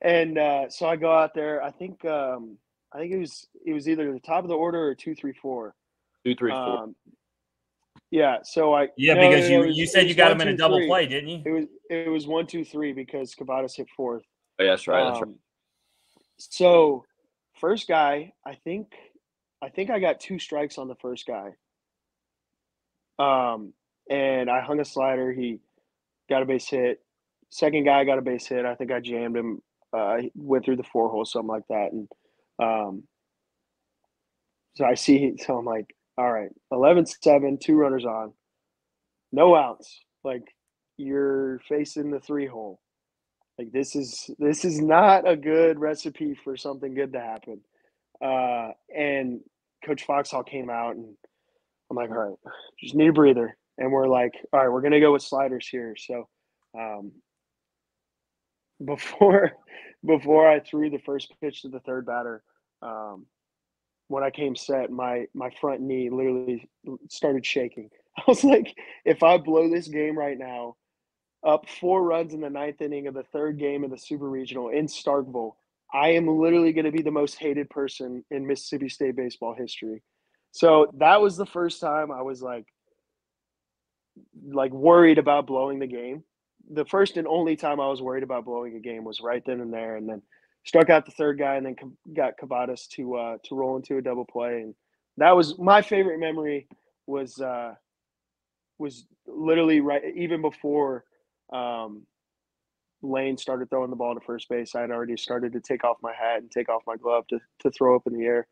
And so I go out there. I think it was either the top of the order or 2, 3, 4. 2, 3, 4. Yeah. So because you said you got him in a double play, didn't you? It was 1, 2, 3 because Cavadas hit 4th. Oh, yeah, that's right. So first guy, I think I got 2 strikes on the first guy. And I hung a slider. He got a base hit. Second guy got a base hit. I think I jammed him. He went through the 4 hole, something like that. And so I'm like, all right, 11-7, 2 runners on, no outs. Like, you're facing the 3 hole. Like, this is not a good recipe for something good to happen. And Coach Foxhall came out, and I'm like, all right, just need a breather. And we're like, all right, we're gonna go with sliders here. So, before I threw the first pitch to the 3rd batter, when I came set, my front knee literally started shaking. I was like, if I blow this game right now, up 4 runs in the 9th inning of the 3rd game of the Super Regional in Starkville, I am literally going to be the most hated person in Mississippi State baseball history. So that was the first time I was like worried about blowing the game. The first and only time I was worried about blowing a game was right then and there, and then struck out the 3rd guy, and then got Cavadas to roll into a double play. And that was my favorite memory. Was literally right even before Lane started throwing the ball to first base. I had already started to take off my hat and take off my glove to throw up in the air.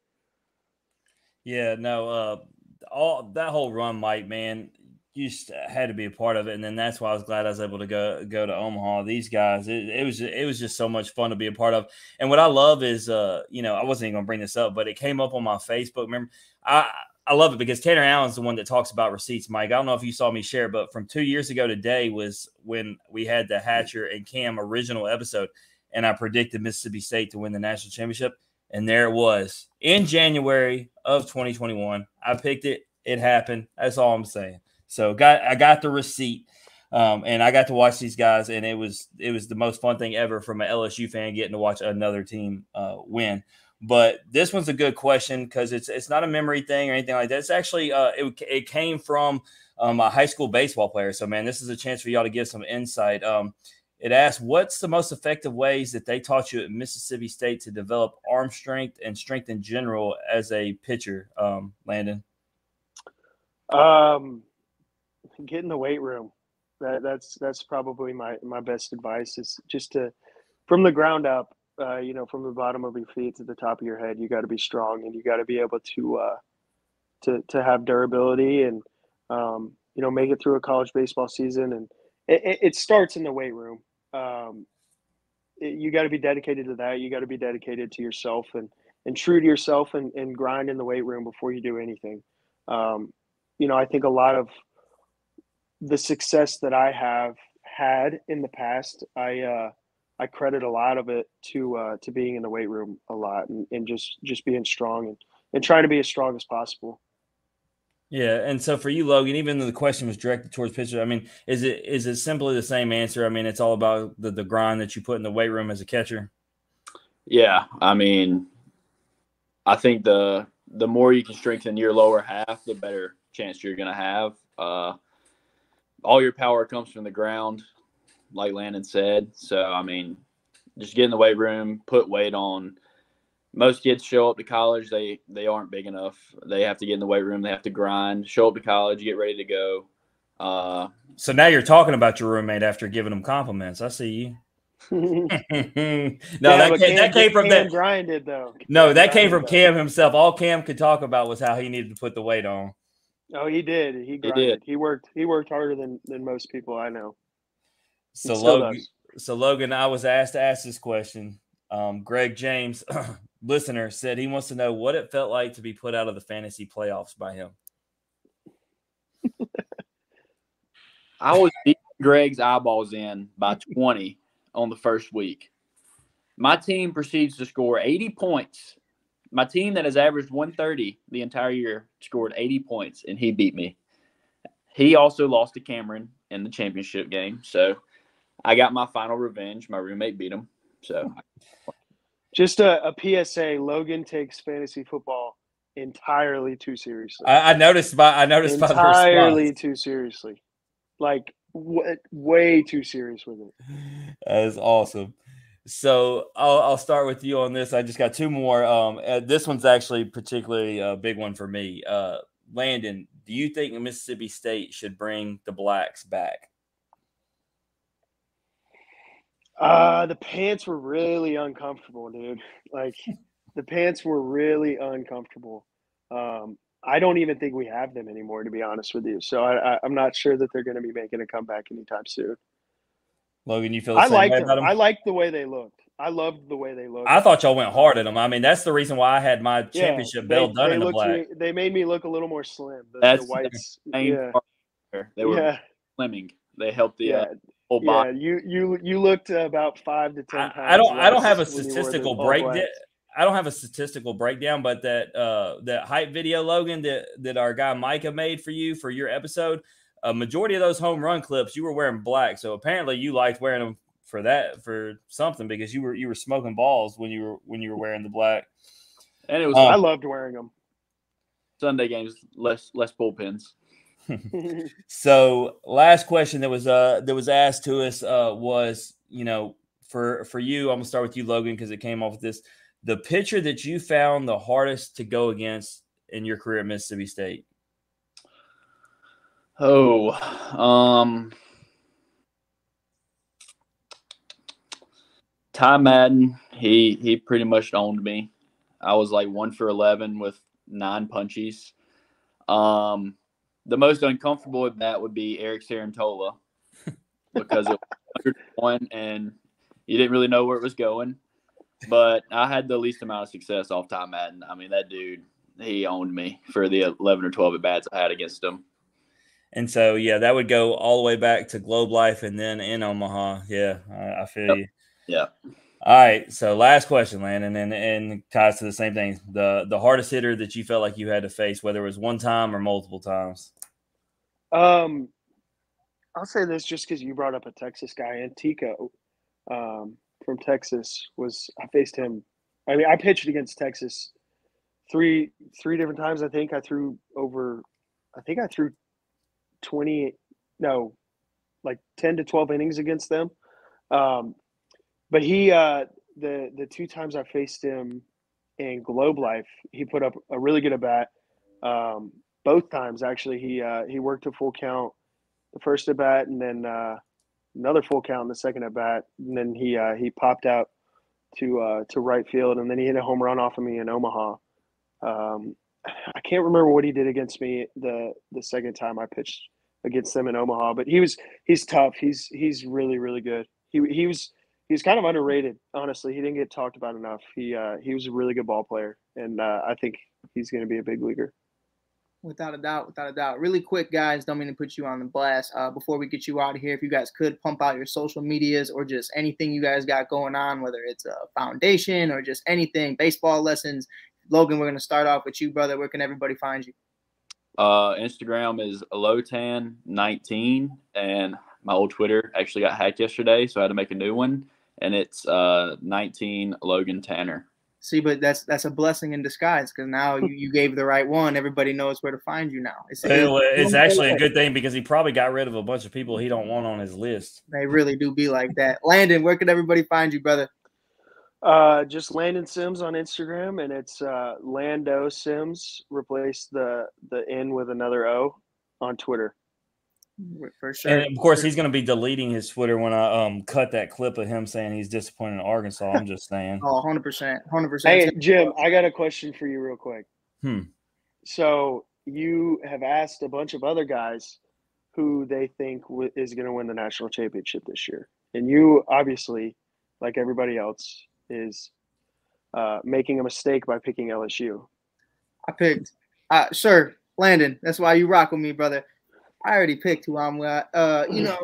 Yeah, no, all that whole run, Mike, man, you just had to be a part of it, and then that's why I was glad I was able to go to Omaha. These guys, it was just so much fun to be a part of. And what I love is, I wasn't even gonna bring this up, but it came up on my Facebook. Remember, I love it because Tanner Allen's the one that talks about receipts, Mike. I don't know if you saw me share, but from 2 years ago today was when we had the Hatcher and Cam original episode, and I predicted Mississippi State to win the national championship. And there it was in January of 2021. I picked it. It happened. That's all I'm saying. So I got the receipt, and I got to watch these guys, and it was the most fun thing ever from an LSU fan getting to watch another team win. But this one's a good question because it's not a memory thing or anything like that. It's actually it came from a high school baseball player. So man, this is a chance for y'all to give some insight. It asks, what's the most effective ways that they taught you at Mississippi State to develop arm strength and strength in general as a pitcher, Landon? Get in the weight room. That's probably my best advice is just to, from the ground up, from the bottom of your feet to the top of your head, you got to be strong and you got to be able to have durability and, make it through a college baseball season. And it starts in the weight room. You got to be dedicated to that. You got to be dedicated to yourself and true to yourself and grind in the weight room before you do anything. I think a lot of the success that I have had in the past, I credit a lot of it to being in the weight room a lot and just being strong and trying to be as strong as possible. Yeah, and so for you, Logan, even though the question was directed towards pitchers, I mean, is it simply the same answer? I mean, it's all about the grind that you put in the weight room as a catcher. Yeah, I mean, I think the more you can strengthen your lower half, the better chance you're going to have. All your power comes from the ground, like Landon said. So, I mean, just get in the weight room, put weight on. Most kids show up to college, they aren't big enough. They have to get in the weight room. They have to grind, show up to college, get ready to go. So now you're talking about your roommate after giving him compliments. I see you. That came from Cam grinded though. That came from Cam himself. All Cam could talk about was how he needed to put the weight on. Oh, he did. He grinded. He worked harder than most people I know. So Logan, I was asked to ask this question. Greg James, listener, said he wants to know what it felt like to be put out of the fantasy playoffs by him. I was beating Greg's eyeballs in by 20 on the first week. My team proceeds to score 80 points. My team that has averaged 130 the entire year scored 80 points, and he beat me. He also lost to Cameron in the championship game, so I got my final revenge. My roommate beat him. So, just a PSA: Logan takes fantasy football entirely too seriously. I noticed by the response. Entirely too seriously, like way too serious with it. That is awesome. So I'll start with you on this. I just got two more. This one's actually particularly a big one for me. Landon, do you think Mississippi State should bring the Blacks back? The pants were really uncomfortable, dude. Like, the pants were really uncomfortable. I don't even think we have them anymore, to be honest with you. So I'm not sure that they're going to be making a comeback anytime soon. Logan, you feel the same way about them? I liked the way they looked. I loved the way they looked. I thought y'all went hard at them. I mean, that's the reason why I had my championship belt done in the black. They made me look a little more slim. The whites. They were slimming. They helped the whole body. You looked about 5 to 10 pounds. I don't have a statistical breakdown. I don't have a statistical breakdown, but that hype video, Logan, that our guy Micah made for you for your episode, a majority of those home run clips you were wearing black. So apparently you liked wearing them for something, because you were smoking balls when you were wearing the black. And it was I loved wearing them. Sunday games, less bullpens. So last question that was asked to us was, for you, I'm gonna start with you, Logan, because it came off with this. The pitcher that you found the hardest to go against in your career at Mississippi State. Ty Madden, he pretty much owned me. I was like 1 for 11 with 9 punchies. The most uncomfortable at that would be Eric Sarantola, because it was 101 and you didn't really know where it was going. But I had the least amount of success off Ty Madden. I mean, that dude, he owned me for the 11 or 12 at-bats I had against him. And so, that would go all the way back to Globe Life and then in Omaha. Yeah, I feel you. Yeah. All right, so last question, Landon, and ties to the same thing. The hardest hitter that you felt like you had to face, whether it was one time or multiple times. I'll say this just because you brought up a Texas guy, Antico, from Texas. I faced him. I mean, I pitched against Texas three different times. I think I threw 10 to 12 innings against them. But he, the 2 times I faced him in Globe Life, he put up a really good at bat. Both times, actually, he worked a full count the first at bat, and then another full count in the second at bat, and then he popped out to right field, and then he hit a home run off of me in Omaha. I can't remember what he did against me the second time I pitched against them in Omaha, but he's tough. He's really, really good. He's kind of underrated, honestly. He didn't get talked about enough. He was a really good ball player, and I think he's going to be a big leaguer. Without a doubt, without a doubt. Really quick, guys, don't mean to put you on the blast. Before we get you out of here, if you guys could pump out your social medias or just anything you guys got going on, whether it's a foundation or just anything, baseball lessons. Logan, we're going to start off with you, brother. Where can everybody find you? Instagram is Lotan19, and my old Twitter actually got hacked yesterday, so I had to make a new one, and it's 19 Logan Tanner. See, but that's a blessing in disguise because now you gave the right one. Everybody knows where to find you now. It's actually a good thing because he probably got rid of a bunch of people he don't want on his list. They really do be like that. Landon, where can everybody find you, brother? Just Landon Sims on Instagram, and it's Lando Sims. Replace the N with another O on Twitter. For sure. And of course, he's going to be deleting his Twitter when I cut that clip of him saying he's disappointed in Arkansas. I'm just saying. Oh, 100%. Hey, Jim, I got a question for you real quick. So you have asked a bunch of other guys who they think is going to win the national championship this year. And you obviously, like everybody else, is making a mistake by picking LSU. I picked sure, Landon. That's why you rock with me, brother. I already picked who I'm with. You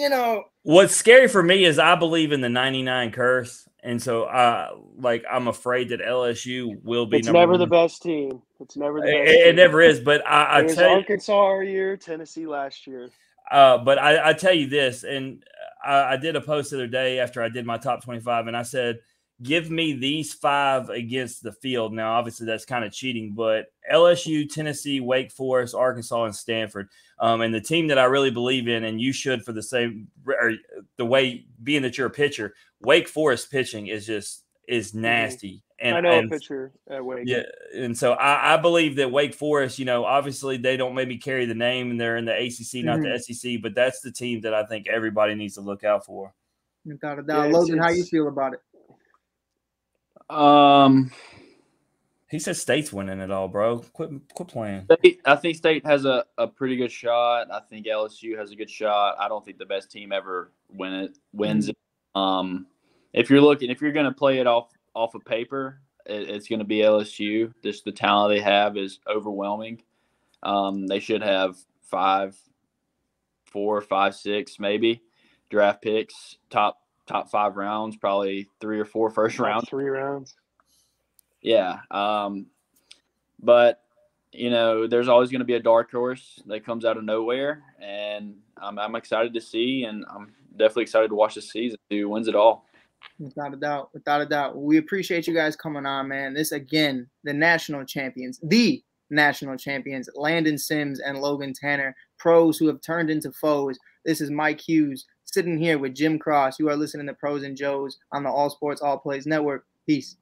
know. What's scary for me is I believe in the 99 curse, and so I'm afraid that LSU will be. It's never the best team. It's never the best. It never is. But I tell you, Arkansas our year, Tennessee last year. But I tell you this, and I did a post the other day after I did my top 25, and I said, give me these 5 against the field. Now, obviously, that's kind of cheating, but LSU, Tennessee, Wake Forest, Arkansas, and Stanford. And the team that I really believe in, and you should for the same or the way being that you're a pitcher, Wake Forest pitching is nasty. And I know a pitcher at Wake. Yeah, and so I believe that Wake Forest, obviously they don't maybe carry the name and they're in the ACC, not the SEC, but that's the team that I think everybody needs to look out for. Without a doubt. Logan, how you feel about it? He said State's winning it all, bro. Quit playing. I think State has a pretty good shot. I think LSU has a good shot. I don't think the best team ever wins it. If you're going to play it off of paper, it's going to be LSU. Just the talent they have is overwhelming. They should have 4, 5, 6 maybe draft picks, top 5 rounds, probably 3 or 4 first rounds. 3 rounds. Yeah. But, there's always going to be a dark horse that comes out of nowhere, and I'm excited to see, and I'm definitely excited to watch this season, who wins it all. Without a doubt. Without a doubt. We appreciate you guys coming on, man. This, again, the national champions, Landon Sims and Logan Tanner, pros who have turned into foes. This is Mike Hughes sitting here with Jim Cross. You are listening to Pros and Joes on the All Sports All Plays Network. Peace.